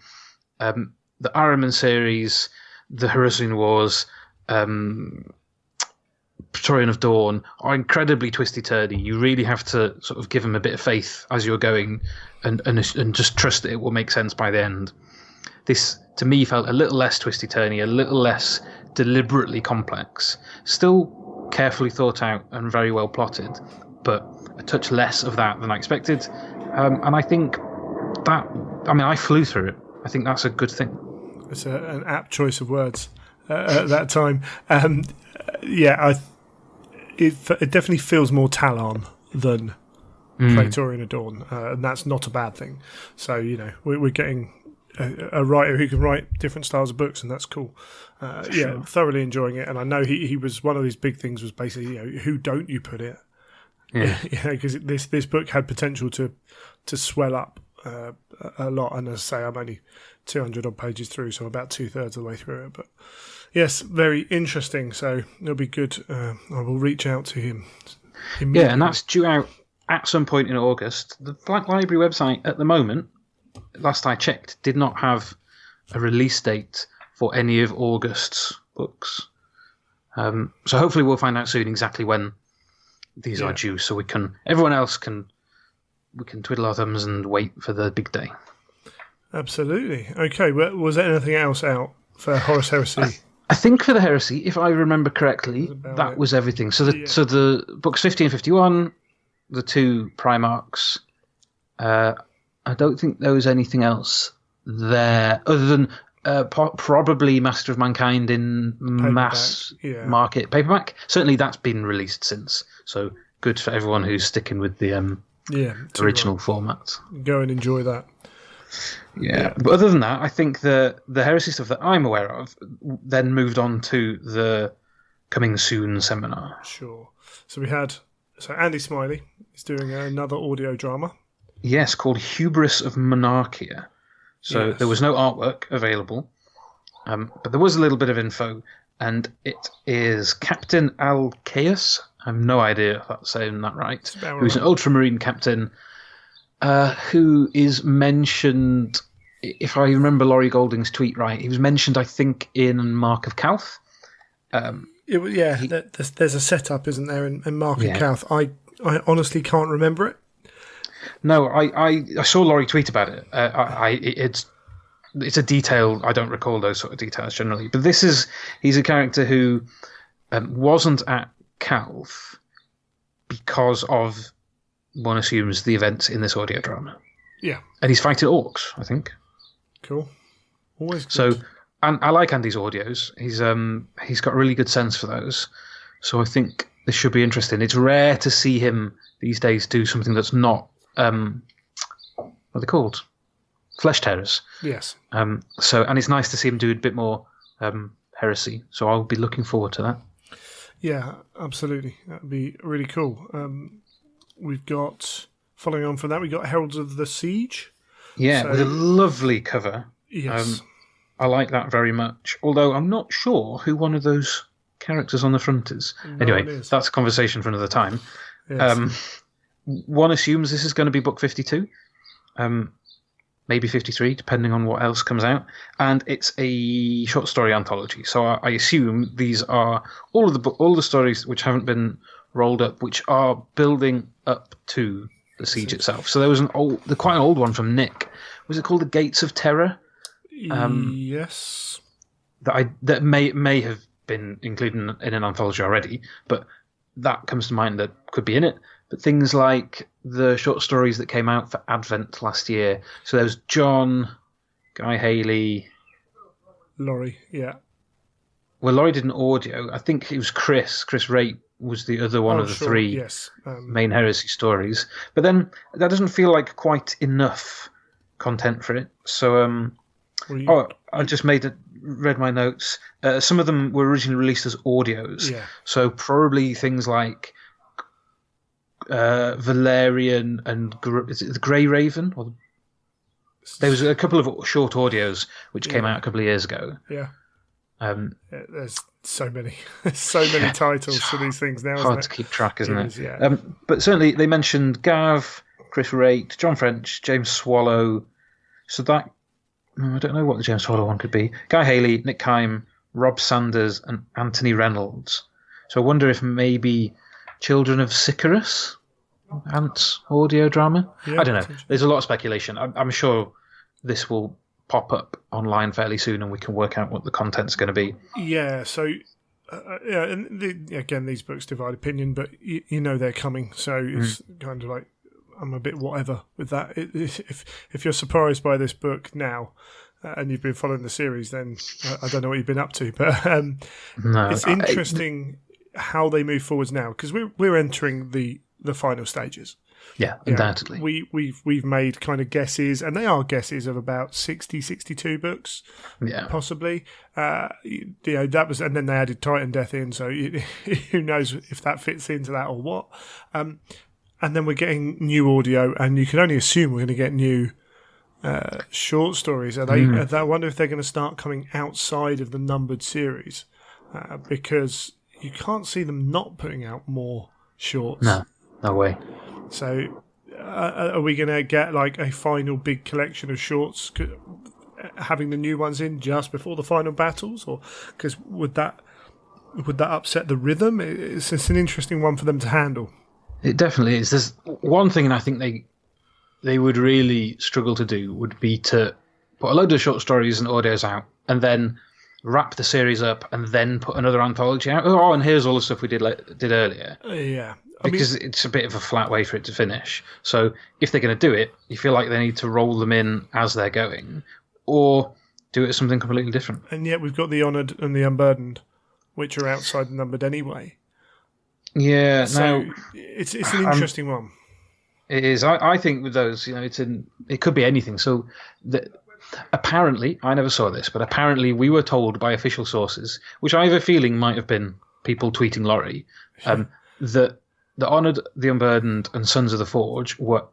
the Ahriman series, the Hiruzen Wars, Praetorian of Dawn are incredibly twisty-turny. You really have to sort of give them a bit of faith as you're going and just trust that it will make sense by the end. This, to me, felt a little less twisty-turny, a little less deliberately complex, still carefully thought out and very well plotted, but a touch less of that than I expected. And I think that, I flew through it. I think that's a good thing. It's an apt choice of words at that time. It definitely feels more Talon than Praetorian Adorn, and that's not a bad thing. So, we're getting a writer who can write different styles of books, and that's cool. Yeah, thoroughly enjoying it. And I know he was one of his big things was basically, who don't you put it? Yeah, because this book had potential to swell up a lot. And as I say, I'm only 200 odd pages through, so I'm about 2/3 of the way through it. But yes, very interesting. So it'll be good. I will reach out to him. Yeah, and that's due out at some point in August. The Black Library website at the moment, last I checked, did not have a release date for any of August's books. So hopefully we'll find out soon exactly when these are due, so everyone else can twiddle our thumbs and wait for the big day. Absolutely. Okay, well, was there anything else out for Horus Heresy? I think for the Heresy, if I remember correctly, that was everything. So the books 50 and 51, the 2 Primarchs, I don't think there was anything else there other than probably Master of Mankind in mass market paperback. Certainly that's been released since, so good for everyone who's sticking with the original format. Go and enjoy that. Yeah, but other than that, I think the Heresy stuff that I'm aware of then moved on to the Coming Soon seminar. Sure. So Andy Smiley is doing another audio drama. Yes, called Hubris of Monarchia. So there was no artwork available, but there was a little bit of info, and it is Captain Alcaeus. I have no idea if that's saying that right. Who's an ultramarine captain who is mentioned, if I remember Laurie Golding's tweet right, he was mentioned, I think, in Mark of Calth. There's a setup, isn't there, in Mark of Calth. I honestly can't remember it. No, I saw Laurie tweet about it. It's a detail. I don't recall those sort of details generally. But he's a character who wasn't at Calth because of, one assumes, the events in this audio drama. Yeah. And he's fighting orcs, I think. Cool. Always good. So, and I like Andy's audios. He's got a really good sense for those. So I think this should be interesting. It's rare to see him these days do something that's not what are they called? Flesh tearers. Yes. And it's nice to see him do a bit more heresy. So I'll be looking forward to that. Yeah, absolutely. That'd be really cool. We've got, following on from that, we've got Heralds of the Siege. Yeah, with a lovely cover. Yes. I like that very much. Although I'm not sure who one of those characters on the front is. Anyway, that's a conversation for another time. Yes. One assumes this is going to be book 52, maybe 53, depending on what else comes out. And it's a short story anthology. So I assume these are all the stories which haven't been rolled up, which are building up to the siege itself. So there was quite an old one from Nick. Was it called The Gates of Terror? Yes. That may have been included in an anthology already, but that comes to mind that could be in it. But things like the short stories that came out for Advent last year. So there was John, Guy Haley, Laurie, yeah. Well, Laurie did an audio. I think it was Chris. Chris Raitt was the other one of the three main heresy stories. But then that doesn't feel like quite enough content for it. So, I just read my notes. Some of them were originally released as audios. Yeah. So probably things like Valerian and is it the Grey Raven? There was a couple of short audios which came out a couple of years ago. Yeah. There's so many titles for these things now. Hard to keep track, isn't it? Yeah. But certainly they mentioned Gav, Chris Raitt, John French, James Swallow. So that I don't know what the James Swallow one could be. Guy Haley, Nick Kime, Rob Sanders, and Anthony Reynolds. So I wonder if maybe Children of Sicarus, Ant's audio drama. I don't know. There's a lot of speculation. I'm sure this will pop up online fairly soon, and we can work out what the content's going to be. Yeah. So, and again, these books divide opinion, but you know they're coming. So it's kind of like I'm a bit whatever with that. If you're surprised by this book now, and you've been following the series, then I don't know what you've been up to. But it's interesting how they move forwards now, because we're entering the final stages. Yeah, You know, undoubtedly. we've made kind of guesses, and they are guesses of about 60, 62 books, Yeah. possibly. That was, and then they added Titan Death in, so who knows if that fits into that or what. And then we're getting new audio, and you can only assume we're going to get new short stories. I wonder if they're going to start coming outside of the numbered series, because you can't see them not putting out more shorts. No way. So, are we going to get like a final big collection of shorts, having the new ones in just before the final battles, or because would that upset the rhythm? It's an interesting one for them to handle. It definitely is. There's one thing, and I think they would really struggle to do would be to put a load of short stories and audios out, and then wrap the series up, and then put another anthology out. Oh, and here's all the stuff we did earlier. Yeah. Because it's a bit of a flat way for it to finish. So if they're going to do it, you feel like they need to roll them in as they're going, or do it as something completely different. And yet we've got the Honoured and the Unburdened, which are outside the numbered anyway. Yeah, so it's an interesting one. It is. I think with those, it could be anything. So apparently, I never saw this, but apparently we were told by official sources, which I have a feeling might have been people tweeting Laurie, that the Honoured, the Unburdened, and Sons of the Forge were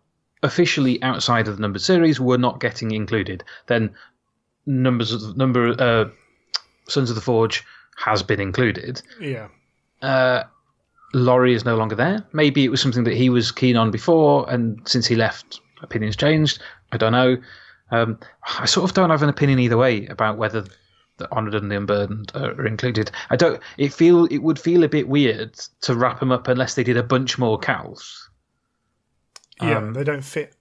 officially outside of the numbered series, were not getting included. Then Sons of the Forge has been included. Yeah. Laurie is no longer there. Maybe it was something that he was keen on before, and since he left, opinions changed. I don't know. I sort of don't have an opinion either way about whether the Honoured and the Unburdened are included. It would feel a bit weird to wrap them up unless they did a bunch more cows. Yeah, they don't fit.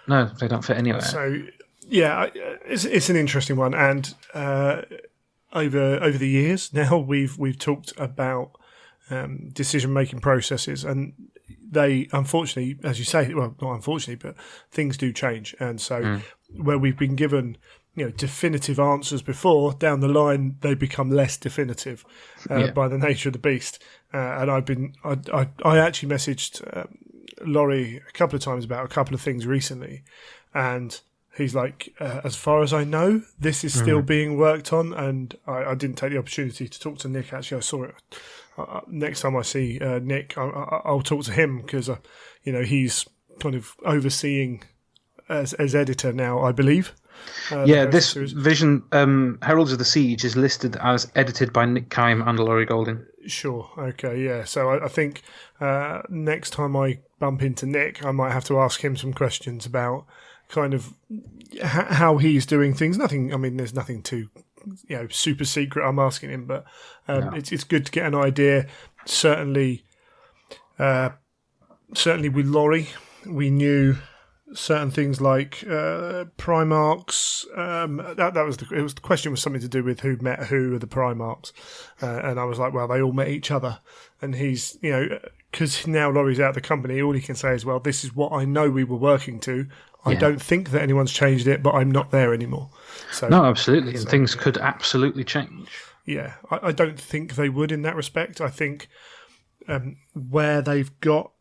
No, they don't fit anywhere. So yeah, it's an interesting one, and over the years now we've talked about decision making processes, and they unfortunately, as you say, well, not unfortunately, but things do change, and so where we've been given definitive answers before, down the line they become less definitive by the nature of the beast. And I actually messaged Laurie a couple of times about a couple of things recently, and he's like, as far as I know, this is still being worked on, and I didn't take the opportunity to talk to Nick. Actually, I saw it. Next time I see Nick, I'll talk to him, because he's kind of overseeing as editor now, I believe. This Vision Heralds of the Siege is listed as edited by Nick Kime and Laurie Golding. Sure. Okay. Yeah. So I think next time I bump into Nick, I might have to ask him some questions about kind of how he's doing things. Nothing. I mean, there's nothing too super secret I'm asking him, but it's good to get an idea. Certainly with Laurie, we knew certain things like Primarchs. The question was something to do with who met who of the Primarchs, and I was like, well, they all met each other. And he's, because now Laurie's out of the company, all he can say is, well, this is what I know we were working to. I don't think that anyone's changed it, but I'm not there anymore. So no, absolutely, and things could absolutely change. Yeah, I don't think they would in that respect. I think where they've got.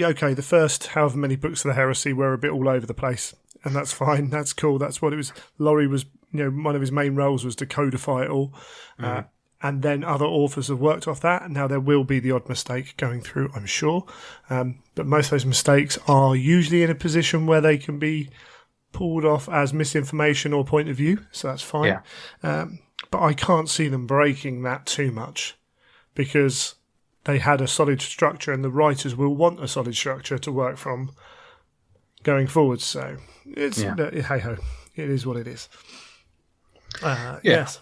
Okay, the first however many books of the Heresy were a bit all over the place, and that's fine. That's cool. That's what it was. Laurie was, one of his main roles was to codify it all, and then other authors have worked off that. Now there will be the odd mistake going through, I'm sure, but most of those mistakes are usually in a position where they can be pulled off as misinformation or point of view, so that's fine. But I can't see them breaking that too much, because they had a solid structure, and the writers will want a solid structure to work from going forward. So it's hey ho, it is what it is. Yes,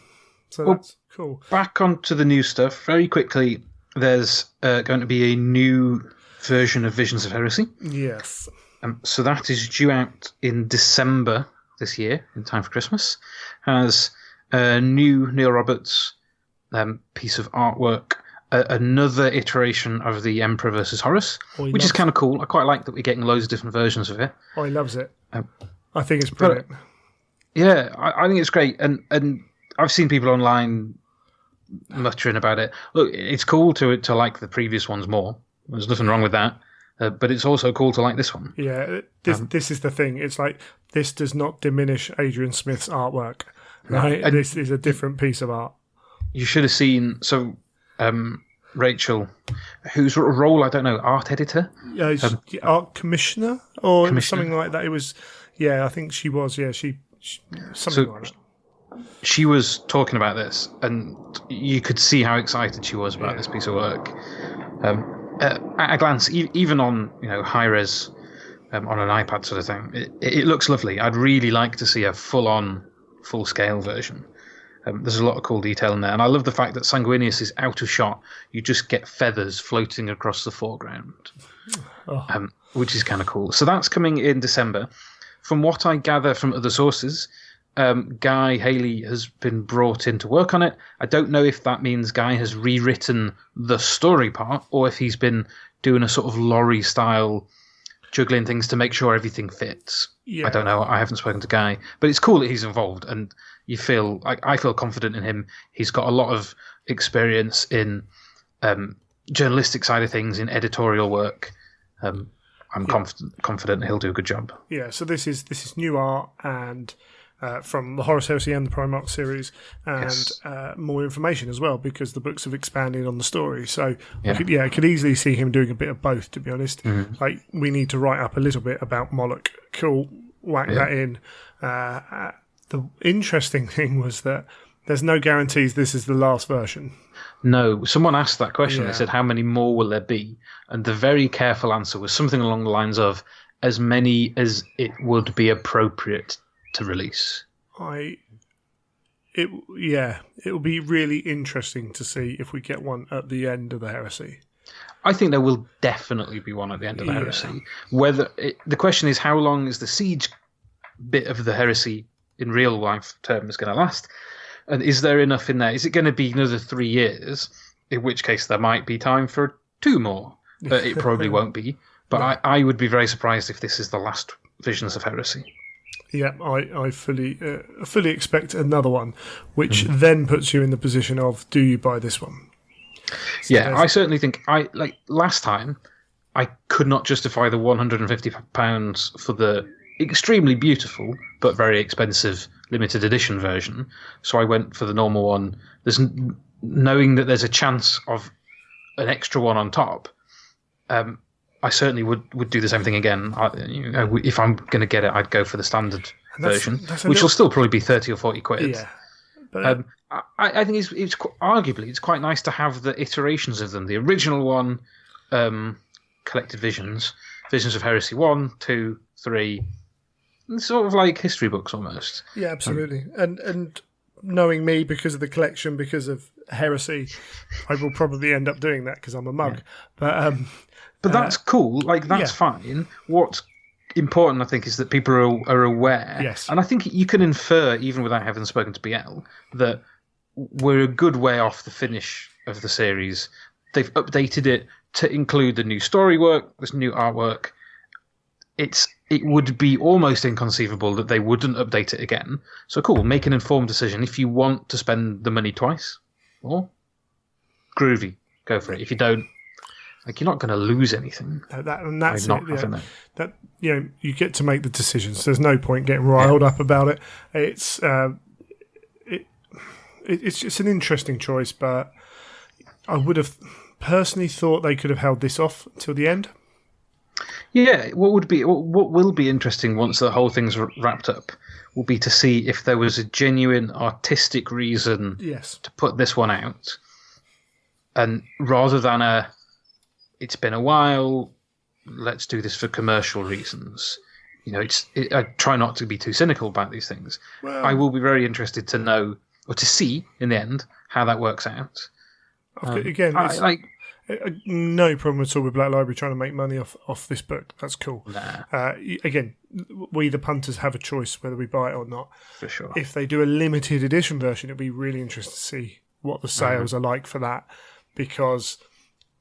so that's cool. Back onto the new stuff very quickly. There's going to be a new version of Visions of Heresy. Yes. So that is due out in December this year, in time for Christmas. Has a new Neil Roberts piece of artwork. Another iteration of the Emperor versus Horus, which is kind of cool. I quite like that we're getting loads of different versions of it. Oh, he loves it. I think it's brilliant. I think it's great. And I've seen people online muttering about it. Look, it's cool to like the previous ones more. There's nothing wrong with that. but it's also cool to like this one. Yeah, this is the thing. It's like, this does not diminish Adrian Smith's artwork. Right? No, this is a different piece of art. You should have seen. So, Rachel, whose role I don't know, art editor, art commissioner or Commissioner? something like that. It was, I think she was. Yeah, she something like that. She was talking about this, and you could see how excited she was about this piece of work. At a glance, even on high res, on an iPad sort of thing, it looks lovely. I'd really like to see a full scale version. There's a lot of cool detail in there, and I love the fact that Sanguinius is out of shot. You just get feathers floating across the foreground, which is kind of cool. So that's coming in December. From what I gather from other sources, Guy Haley has been brought in to work on it. I don't know if that means Guy has rewritten the story part, or if he's been doing a sort of Laurie style juggling things to make sure everything fits. Yeah. I don't know. I haven't spoken to Guy, but it's cool that he's involved, and I feel confident in him. He's got a lot of experience in journalistic side of things, in editorial work. I'm confident he'll do a good job. Yeah. So this is new art and. From the Horus Heresy and the Primarch series, and more information as well, because the books have expanded on the story. So I could easily see him doing a bit of both, to be honest. Mm-hmm. Like, we need to write up a little bit about Moloch. Cool, whack that in. The interesting thing was that there's no guarantees this is the last version. No, someone asked that question. They said, how many more will there be? And the very careful answer was something along the lines of, as many as it would be appropriate to release. It will be really interesting to see if we get one at the end of the Heresy. I think there will definitely be one at the end of the Heresy. The question is, how long is the siege bit of the Heresy in real life terms going to last? And is there enough in there? Is it going to be another 3 years? In which case there might be time for 2 more. It probably won't be. But I would be very surprised if this is the last Visions of Heresy. Yeah, I fully expect another one, which then puts you in the position of, do you buy this one? So I certainly think last time I could not justify the £150 for the extremely beautiful but very expensive limited edition version, so I went for the normal one. Knowing that there's a chance of an extra one on top. I certainly would do the same thing again. If I'm going to get it, I'd go for the standard version, which will still probably be 30 or 40 quid. Yeah, but I think it's arguably it's quite nice to have the iterations of them. The original one, Collected Visions of Heresy 1, 2, 3, sort of like history books almost. Yeah, absolutely. And knowing me, because of the collection, because of Heresy, I will probably end up doing that because I'm a mug. Yeah. But that's cool. That's fine. What's important, I think, is that people are aware. Yes. And I think you can infer, even without having spoken to BL, that we're a good way off the finish of the series. They've updated it to include the new story work, this new artwork. It would be almost inconceivable that they wouldn't update it again. So cool, make an informed decision. If you want to spend the money twice, or groovy, go for it. If you don't, you're not going to lose anything. That's it. That you get to make the decisions. There's no point getting riled up about it. It's just an interesting choice, but I would have personally thought they could have held this off till the end. Yeah, what will be interesting once the whole thing's wrapped up will be to see if there was a genuine artistic reason to put this one out, and rather than it's been a while, let's do this for commercial reasons. I try not to be too cynical about these things. Well, I will be very interested to know, or to see, in the end, how that works out. Again, no problem at all with Black Library trying to make money off this book. That's cool. Nah. Again, we, the punters, have a choice whether we buy it or not. For sure. If they do a limited edition version, it'll be really interesting to see what the sales are like for that, because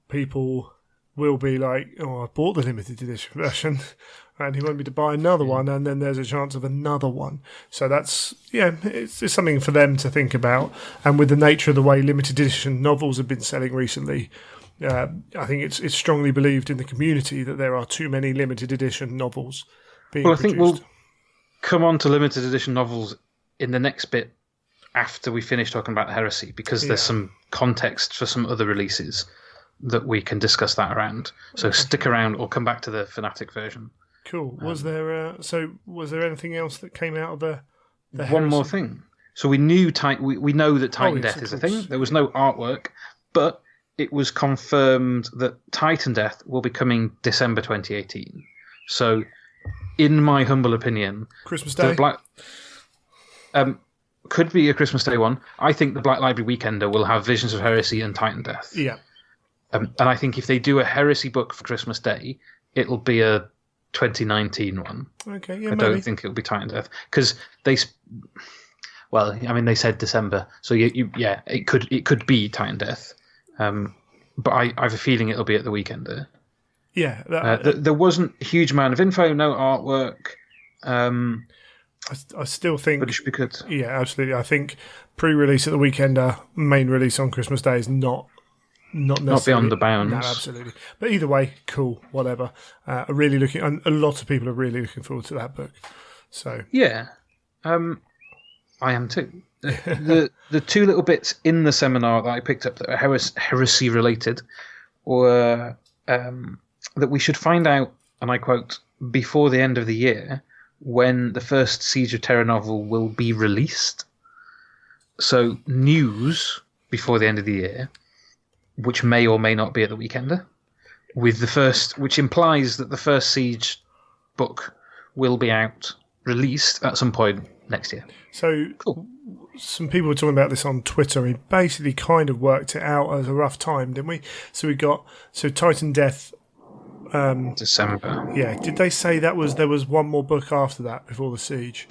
people will be like, I bought the limited edition version and he wanted me to buy another one, and then there's a chance of another one. So that's, it's something for them to think about. And with the nature of the way limited edition novels have been selling recently, I think it's strongly believed in the community that there are too many limited edition novels being Well, I produced. think we'll come on to limited edition novels in the next bit after we finish talking about Heresy, because there's some context for some other releases that we can discuss that around. So stick around or come back to the Fnatic version. Cool. Was there anything else that came out of the One Heresy? more thing. So we knew we know that Titan yes, Death of is a course. thing. There was no artwork, but it was confirmed that Titan Death will be coming December 2018. So, in my humble opinion, Christmas the Day? Could be a Christmas Day one. I think the Black Library Weekender will have Visions of Heresy and Titan Death. Yeah. And I think if they do a Heresy book for Christmas Day, it'll be a 2019 one. Okay, yeah, I maybe. don't think it'll be Titan Death because they said December, so it could be Titan Death, but I have a feeling it'll be at the Weekender. Yeah, there wasn't a huge amount of info, no artwork. I still think, but it should be good. Yeah, absolutely. I think pre-release at the Weekender, main release on Christmas Day is not necessarily beyond the bounds. No, absolutely. But either way, cool, whatever. A lot of people are really looking forward to that book. So yeah, I am too. The two little bits in the seminar that I picked up that are heresy related were that we should find out, and I quote, before the end of the year, when the first Siege of Terra novel will be released. So news before the end of the year, which may or may not be at the Weekender, which implies that the first Siege book will be released at some point next year. So cool. Some people were talking about this on Twitter. We basically kind of worked it out as a rough time, didn't we? So we got Titan Death. December. Yeah. Did they say there was one more book after that before the Siege?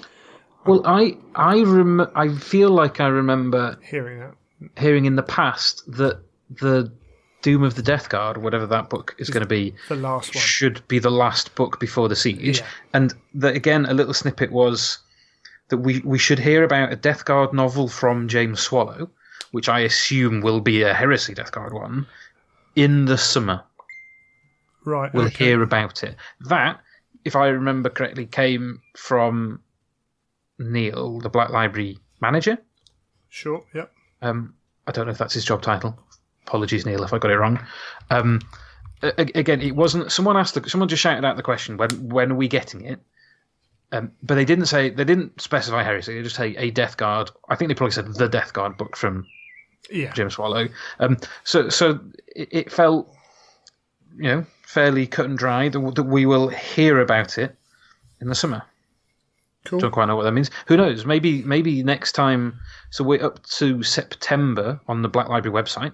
Well, I feel like I remember hearing in the past that the Doom of the Death Guard, whatever that book is going to be, the last one, should be the last book before the Siege. Yeah. And that again, a little snippet was that we should hear about a Death Guard novel from James Swallow, which I assume will be a Heresy Death Guard one, in the summer. Right. We'll hear about it. That, if I remember correctly, came from Neil, the Black Library manager. Sure, yep. I don't know if that's his job title. Apologies, Neil, if I got it wrong. Again, it wasn't. Someone just shouted out the question, when are we getting it? But they didn't specify Heresy. They just say a Death Guard. I think they probably said the Death Guard book from James Swallow. So it felt, fairly cut and dry that we will hear about it in the summer. Cool. Don't quite know what that means. Who knows? Maybe next time. So we're up to September on the Black Library website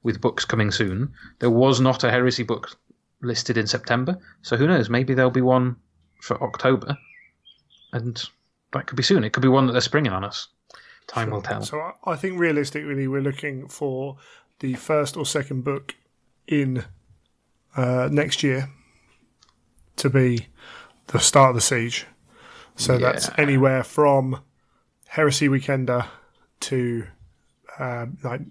with books coming soon. There was not a Heresy book listed in September, so who knows? Maybe there'll be one for October, and that could be soon. It could be one that they're springing on us. Time will tell. So I think realistically, we're looking for the first or second book in next year to be the start of the Siege. So that's anywhere from Heresy Weekender to like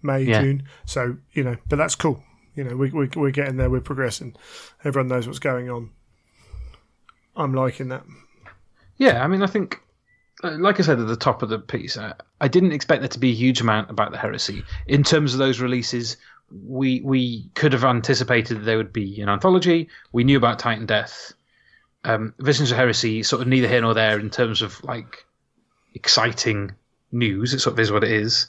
May, June. So, but that's cool. We're getting there. We're progressing. Everyone knows what's going on. I'm liking that. Yeah, I mean, I think, like I said at the top of the piece, I didn't expect there to be a huge amount about the Heresy. In terms of those releases, we could have anticipated that there would be an anthology. We knew about Titan Death. Visions of Heresy, sort of neither here nor there in terms of like exciting news. It sort of is what it is.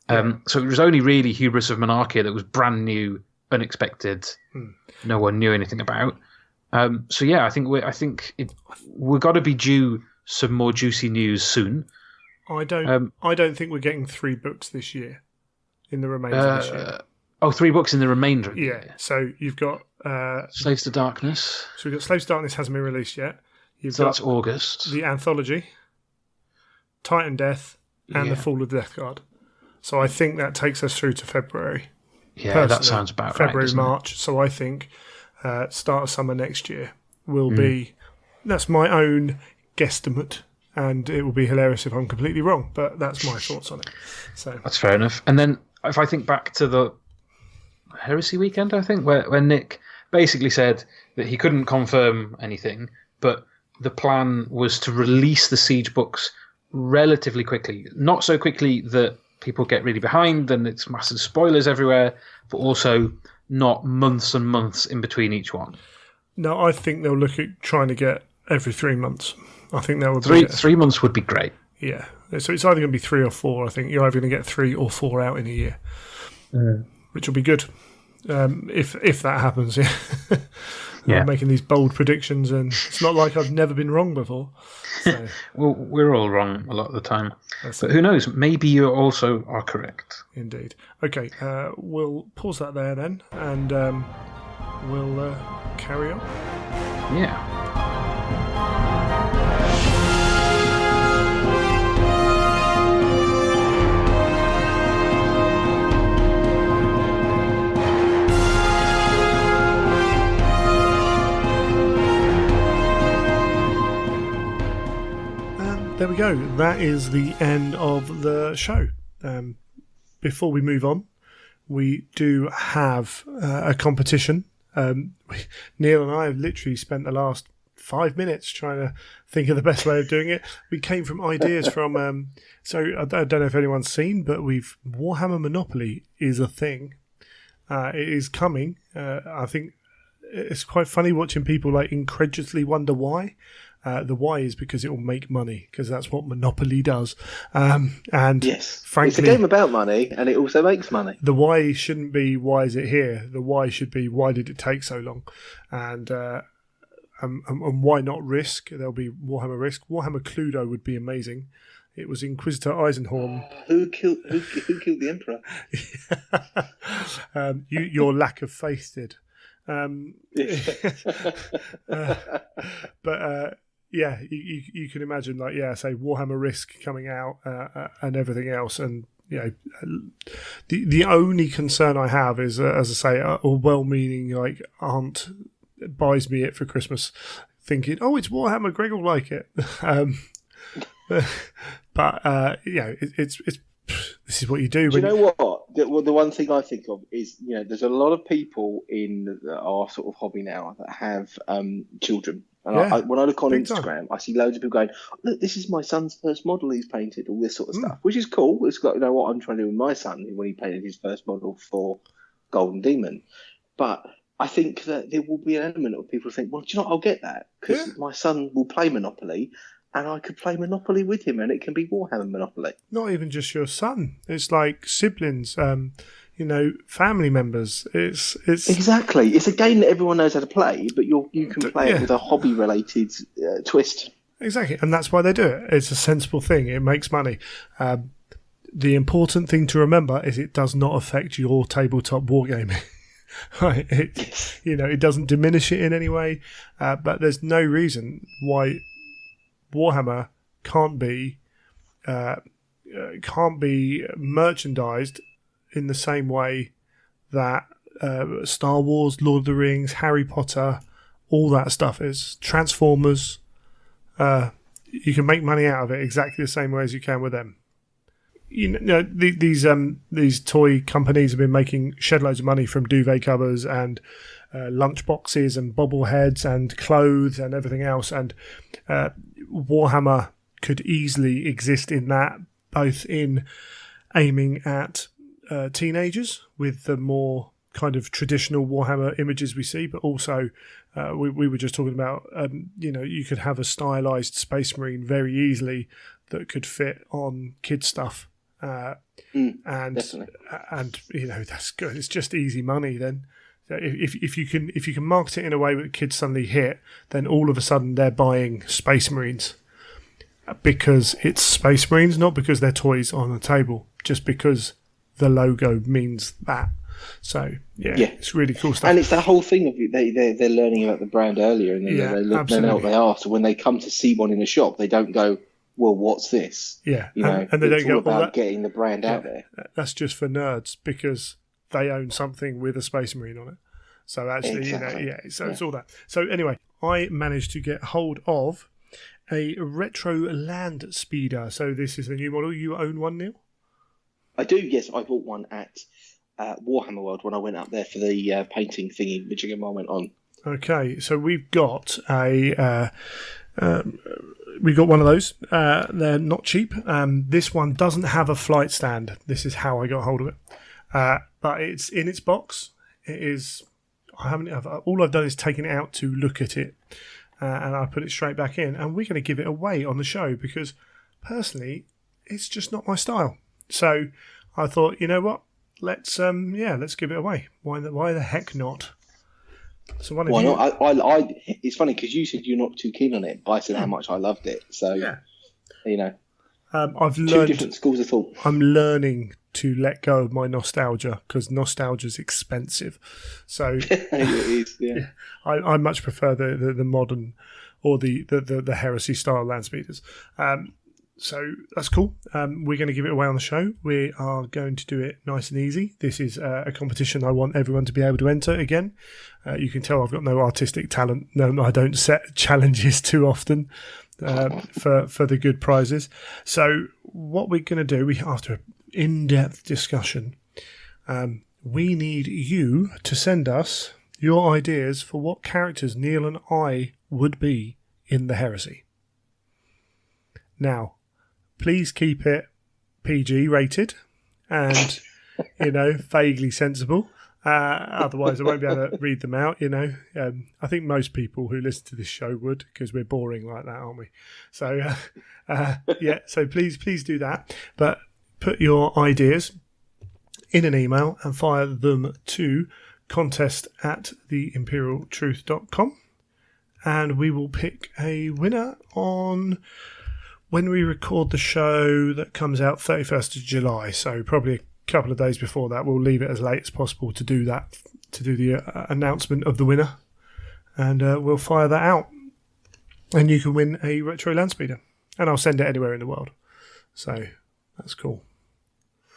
So it was only really Hubris of Monarchia that was brand new, unexpected. No one knew anything about. So yeah, I think we've got to be due some more juicy news soon. I don't think we're getting 3 books this year in the remainder of this year. 3 books in the remainder of the year. So you've got Slaves to Darkness. So we've got Slaves to Darkness hasn't been released yet. That's August. The anthology, Titan Death, and the Fall of the Death Guard. So I think that takes us through to February. Yeah, personally. That sounds about right. February, March. So I think start of summer next year will be. That's my own guesstimate, and it will be hilarious if I'm completely wrong. But that's my thoughts on it. So that's fair enough. And then if I think back to Heresy Weekend, I think, where Nick basically said that he couldn't confirm anything, but the plan was to release the Siege books relatively quickly. Not so quickly that people get really behind and it's massive spoilers everywhere, but also not months and months in between each one. No, I think they'll look at trying to get every 3 months. I think that would be... be... 3 months would be great. Yeah. So it's either going to be 3 or 4. I think you're either going to get 3 or 4 out in a year, which will be good. If that happens, yeah. I'm making these bold predictions, and it's not like I've never been wrong before. So. Well, we're all wrong a lot of the time. But who knows? Maybe you also are correct. Indeed. Okay, we'll pause that there then, and we'll carry on. Yeah. There we go. That is the end of the show. Before we move on, we do have a competition. Neil and I have literally spent the last 5 minutes trying to think of the best way of doing it. We came from ideas from... so I don't know if anyone's seen, but Warhammer Monopoly is a thing. It is coming. I think it's quite funny watching people like incredulously wonder why. The why is because it will make money, because that's what Monopoly does. And yes, frankly, it's a game about money, and it also makes money. The why shouldn't be why is it here. The why should be why did it take so long, and why not Risk? There'll be Warhammer Risk. Warhammer Cluedo would be amazing. It was Inquisitor Eisenhorn. Who killed the Emperor? Your lack of faith did. But yeah, you can imagine, like, say Warhammer Risk coming out and everything else, and the only concern I have is, as I say, a well-meaning like aunt buys me it for Christmas, thinking, oh, it's Warhammer, Greg will like it. But it's this is what you do. Do you know what? The one thing I think of is, there's a lot of people in our sort of hobby now that have children. And when I look on Instagram, I see loads of people going, look, this is my son's first model he's painted, all this sort of stuff, which is cool. It's like, what I'm trying to do with my son when he painted his first model for Golden Demon. But I think that there will be an element of people who think, well, do you know what? I'll get that, because my son will play Monopoly, and I could play Monopoly with him, and it can be Warhammer Monopoly. Not even just your son. It's like siblings, family members. It's exactly. It's a game that everyone knows how to play, but you can play it with a hobby-related twist. Exactly, and that's why they do it. It's a sensible thing. It makes money. The important thing to remember is it does not affect your tabletop wargaming. Right? It doesn't diminish it in any way. But there's no reason why Warhammer can't be merchandised in the same way that Star Wars, Lord of the Rings, Harry Potter, all that stuff is. Transformers. You can make money out of it exactly the same way as you can with them. These toy companies have been making shed loads of money from duvet covers and lunch boxes and bobbleheads and clothes and everything else, and Warhammer could easily exist in that, both in aiming at teenagers with the more kind of traditional Warhammer images we see, but also we were just talking about you could have a stylized Space Marine very easily that could fit on kids stuff, and that's good. It's just easy money then. If you can market it in a way that kids suddenly hit, then all of a sudden they're buying Space Marines because it's Space Marines, not because they're toys on a table, just because the logo means that. So it's really cool stuff. And it's that whole thing of they're learning about the brand earlier, and they know what they are. So when they come to see one in a shop, they don't go, well, what's this? Yeah, and they don't go about getting the brand out there. That's just for nerds because they own something with a Space Marine on it. So actually, it's all that. So anyway, I managed to get hold of a retro land speeder. So this is the new model. You own one, Neil? I do, yes. I bought one at Warhammer World when I went up there for the painting thingy, which again I went on. Okay, so we've got we got one of those. They're not cheap. This one doesn't have a flight stand. This is how I got hold of it. But it's in its box. It is. All I've done is taken it out to look at it, and I put it straight back in. And we're going to give it away on the show because, personally, it's just not my style. So I thought, you know what? Let's give it away. Why the heck not? So why not? It's funny because you said you're not too keen on it, but I said how much I loved it. So yeah. I've learned 2 different schools of thought. I'm learning to let go of my nostalgia because nostalgia is expensive. So it is, yeah. I much prefer the modern or the heresy style land speeders. So that's cool. We're going to give it away on the show. We are going to do it nice and easy. This is a competition I want everyone to be able to enter again. You can tell I've got no artistic talent. No, I don't set challenges too often for the good prizes. So what we're going to do, after an in-depth discussion, we need you to send us your ideas for what characters Neil and I would be in the heresy. Now, please keep it PG rated and, vaguely sensible. Otherwise, I won't be able to read them out, I think most people who listen to this show would because we're boring like that, aren't we? So, so please do that. But put your ideas in an email and fire them to contest@theimperialtruth.com and we will pick a winner on when we record the show that comes out 31st of July, so probably a couple of days before that. We'll leave it as late as possible to do that, to do the announcement of the winner, and we'll fire that out. And you can win a retro land speeder, and I'll send it anywhere in the world. So that's cool.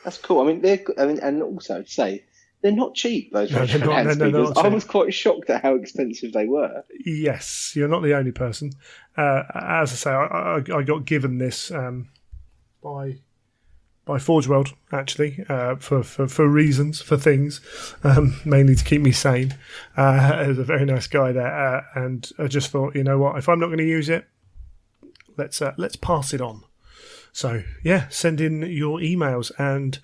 That's cool. And also to say, they're not cheap, those retro land speeders. I was quite shocked at how expensive they were. Yes, you're not the only person. As I say, I got given this by Forge World, actually, for reasons, for things, mainly to keep me sane. There's a very nice guy there, and I just thought, you know what, if I'm not going to use it, let's pass it on. So, yeah, send in your emails, and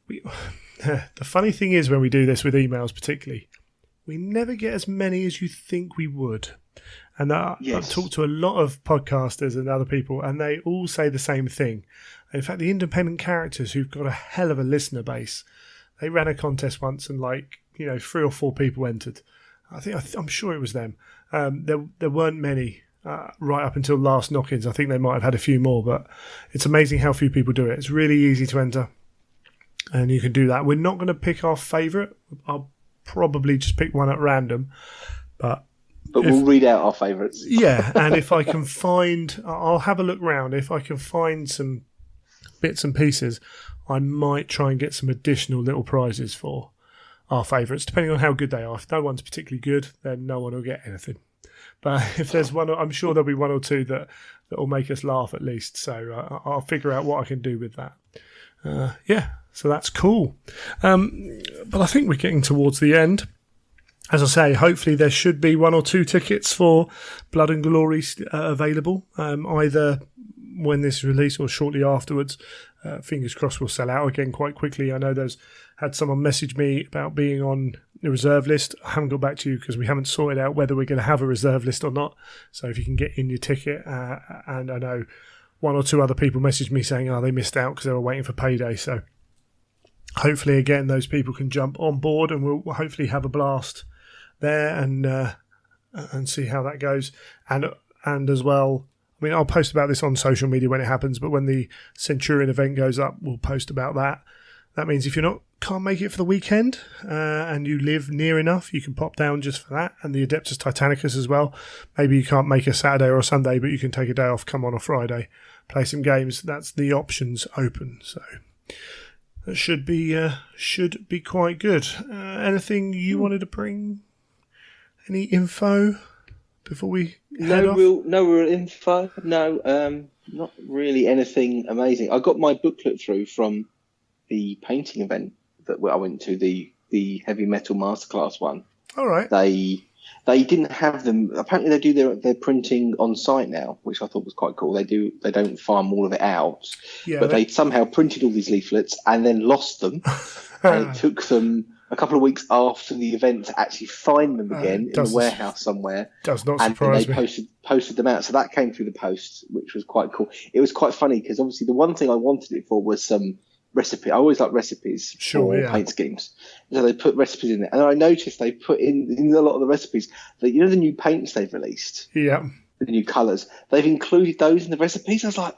the funny thing is when we do this with emails particularly, we never get as many as you think we would. And I've talked to a lot of podcasters and other people, and they all say the same thing. In fact, the independent characters who've got a hell of a listener base, they ran a contest once and 3 or 4 people entered. I'm sure it was them. There weren't many right up until last knock-ins. I think they might have had a few more, but it's amazing how few people do it. It's really easy to enter. And you can do that. We're not going to pick our favourite. I'll probably just pick one at random. But we'll read out our favourites. Yeah, and if I can find... I'll have a look round. If I can find some bits and pieces, I might try and get some additional little prizes for our favourites, depending on how good they are. If no one's particularly good, then no one will get anything. But if there's one... I'm sure there'll be 1 or 2 that will make us laugh at least. So I'll figure out what I can do with that. So that's cool. But I think we're getting towards the end. As I say, hopefully there should be 1 or 2 tickets for Blood and Glory available, either when this is released or shortly afterwards. Fingers crossed we'll sell out again quite quickly. I know had someone message me about being on the reserve list. I haven't got back to you because we haven't sorted out whether we're going to have a reserve list or not. So if you can get in your ticket, and I know 1 or 2 other people messaged me saying, they missed out because they were waiting for payday. So hopefully, again, those people can jump on board and we'll hopefully have a blast there and see how that goes. And as well, I'll post about this on social media when it happens, but when the Centurion event goes up, we'll post about that. That means if you can't make it for the weekend and you live near enough, you can pop down just for that. And the Adeptus Titanicus as well. Maybe you can't make a Saturday or a Sunday, but you can take a day off, come on a Friday, play some games. That's the options open. So that should be quite good. Anything you wanted to bring? Any info before we head off? No real info. No, not really anything amazing. I got my booklet through from the painting event that I went to, the heavy metal masterclass one. All right. They didn't have them. Apparently, they do their printing on site now, which I thought was quite cool. They don't farm all of it out, but they somehow printed all these leaflets and then lost them. And it took them a couple of weeks after the event to actually find them again in the warehouse somewhere. Does not surprise me. And they posted them out. So that came through the post, which was quite cool. It was quite funny because obviously the one thing I wanted it for was some recipe. I always like recipes for paint schemes. So they put recipes in there. And I noticed they put in a lot of the recipes that, the new paints they've released. Yeah. The new colours. They've included those in the recipes. I was like,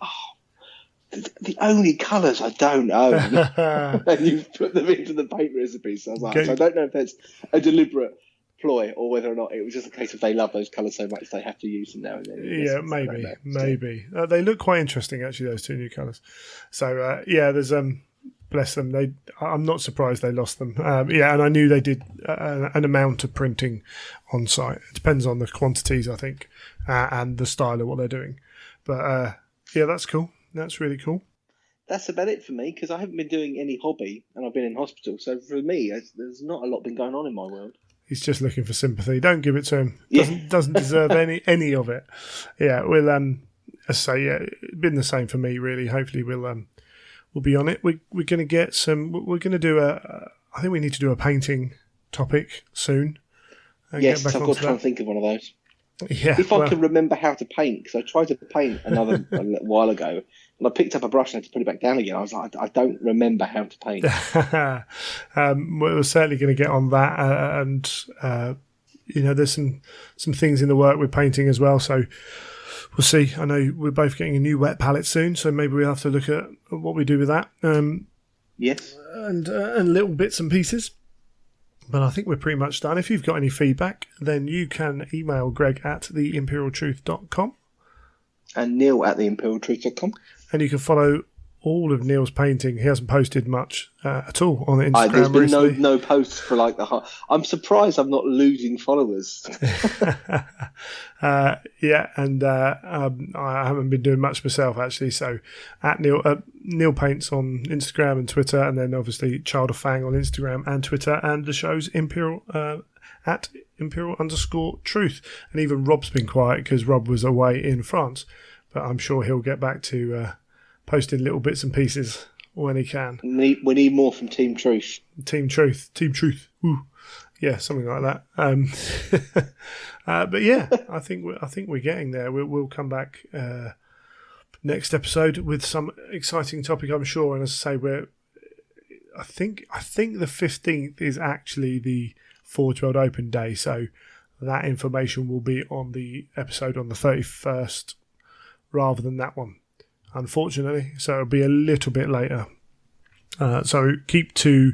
the only colours I don't own. And you've put them into the paint recipes. So I was like, so I don't know if that's a deliberate ploy or whether or not it was just a case of they love those colours so much they have to use them now and then. Yeah, maybe. They look quite interesting, actually, those two new colours. So, there's... bless them. I'm not surprised they lost them. And I knew they did an amount of printing on site. It depends on the quantities, I think, and the style of what they're doing. But, that's cool. That's really cool. That's about it for me, because I haven't been doing any hobby and I've been in hospital. So for me, there's not a lot been going on in my world. He's just looking for sympathy. Don't give it to him. Doesn't deserve any of it. Yeah, we'll it's been the same for me really. Hopefully we'll be on it. We're going to get some. We're going to do I think we need to do a painting topic soon. Yes, I've got to try and think of one of those. Yeah, if I can remember how to paint, because I tried to paint a while ago, and I picked up a brush and had to put it back down again. I was like, I don't remember how to paint. We're certainly going to get on that, and there's some things in the work with painting as well. So we'll see. I know we're both getting a new wet palette soon, so maybe we'll have to look at what we do with that. Yes, and little bits and pieces. But I think we're pretty much done. If you've got any feedback, then you can email Greg at theimperialtruth.com. And Neil at theimperialtruth.com. And you can follow all of Neil's painting. He hasn't posted much at all on Instagram there's been recently. no posts for like the heart. I'm surprised I'm not losing followers. I haven't been doing much myself actually. So at Neil Paints on Instagram and Twitter, and then obviously Child of Fang on Instagram and Twitter, and the show's Imperial at Imperial_Truth. And even Rob's been quiet because Rob was away in France, but I'm sure he'll get back to posting little bits and pieces when he can. We need more from Team Truth. Team Truth. Ooh. Yeah, something like that. But yeah, I think we're getting there. We'll come back next episode with some exciting topic, I'm sure. And as I say, I think the 15th is actually the Forge World Open day, so that information will be on the episode on the 31st rather than that one, unfortunately. So it'll be a little bit later. So keep to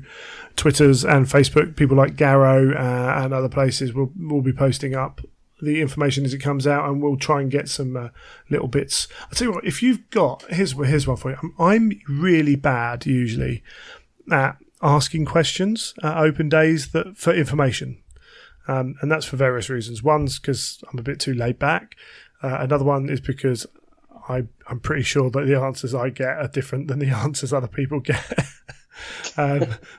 Twitters and Facebook. People like Garrow and other places will be posting up the information as it comes out, and we'll try and get some little bits. I'll tell you what, if you've got, here's one for you. I'm really bad usually at asking questions at open days for information. And that's for various reasons. One's because I'm a bit too laid back. Another one is because I'm pretty sure that the answers I get are different than the answers other people get.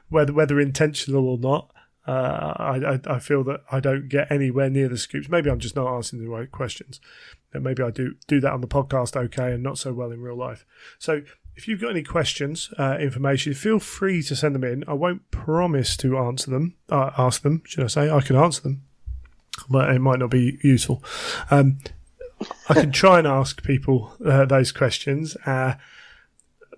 Whether intentional or not, I feel that I don't get anywhere near the scoops. Maybe I'm just not asking the right questions. And maybe I do that on the podcast okay and not so well in real life. So if you've got any questions, information, feel free to send them in. I won't promise to ask them, should I say. I can answer them, but it might not be useful. I can try and ask people those questions.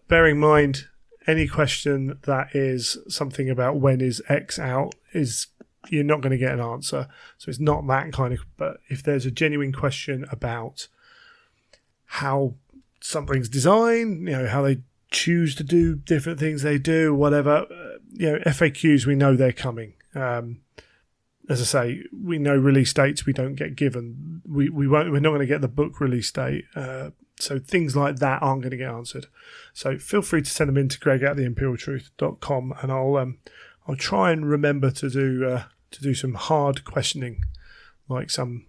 Bearing in mind, any question that is something about when is X out you're not going to get an answer. So it's not that kind of. But if there's a genuine question about how something's designed, how they choose to do different things they do, whatever, FAQs, we know they're coming. As I say, we know release dates we don't get given. We're not going to get the book release date. So things like that aren't going to get answered. So feel free to send them in to Greg at theimperialtruth.com, and I'll try and remember to do some hard questioning, like some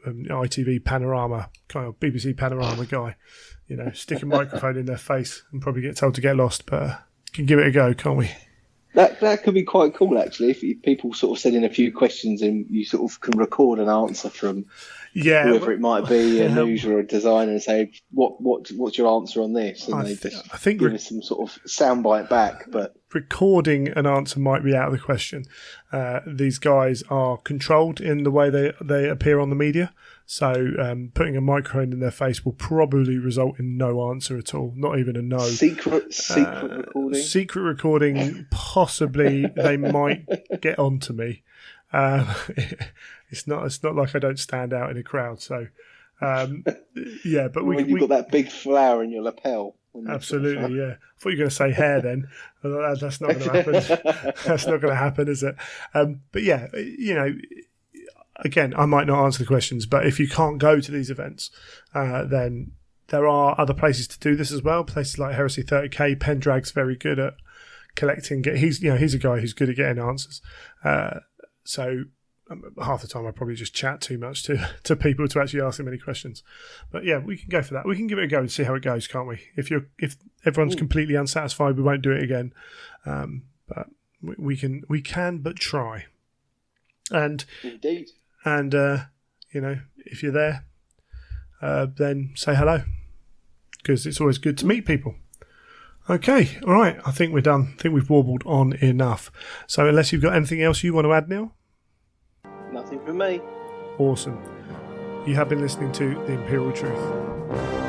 ITV Panorama kind of BBC Panorama guy. Stick a microphone in their face and probably get told to get lost, but can give it a go, can't we? That could be quite cool, actually, if people sort of send in a few questions and you sort of can record an answer from whoever it might be, a news or a designer, and say, what's your answer on this? And I think give us some sort of soundbite back. But recording an answer might be out of the question. These guys are controlled in the way they appear on the media. So putting a microphone in their face will probably result in no answer at all, not even a no. Secret recording? Secret recording, possibly they might get onto me. It's not like I don't stand out in a crowd. So, yeah. But when you've got that big flower in your lapel. Absolutely, yeah. I thought you were going to say hair then. That's not going to happen. That's not going to happen, is it? But yeah, again, I might not answer the questions, but if you can't go to these events, then there are other places to do this as well. Places like Heresy 30K, Pendrag's very good at collecting. He's a guy who's good at getting answers. So half the time I probably just chat too much to people to actually ask them any questions. But yeah, we can go for that. We can give it a go and see how it goes, can't we? If everyone's completely unsatisfied, we won't do it again. But we can but try. And indeed. And if you're there, then say hello, because it's always good to meet people. Okay, all right. I think we're done. I think we've warbled on enough. So unless you've got anything else you want to add, Neil? Nothing from me. Awesome. You have been listening to The Imperial Truth.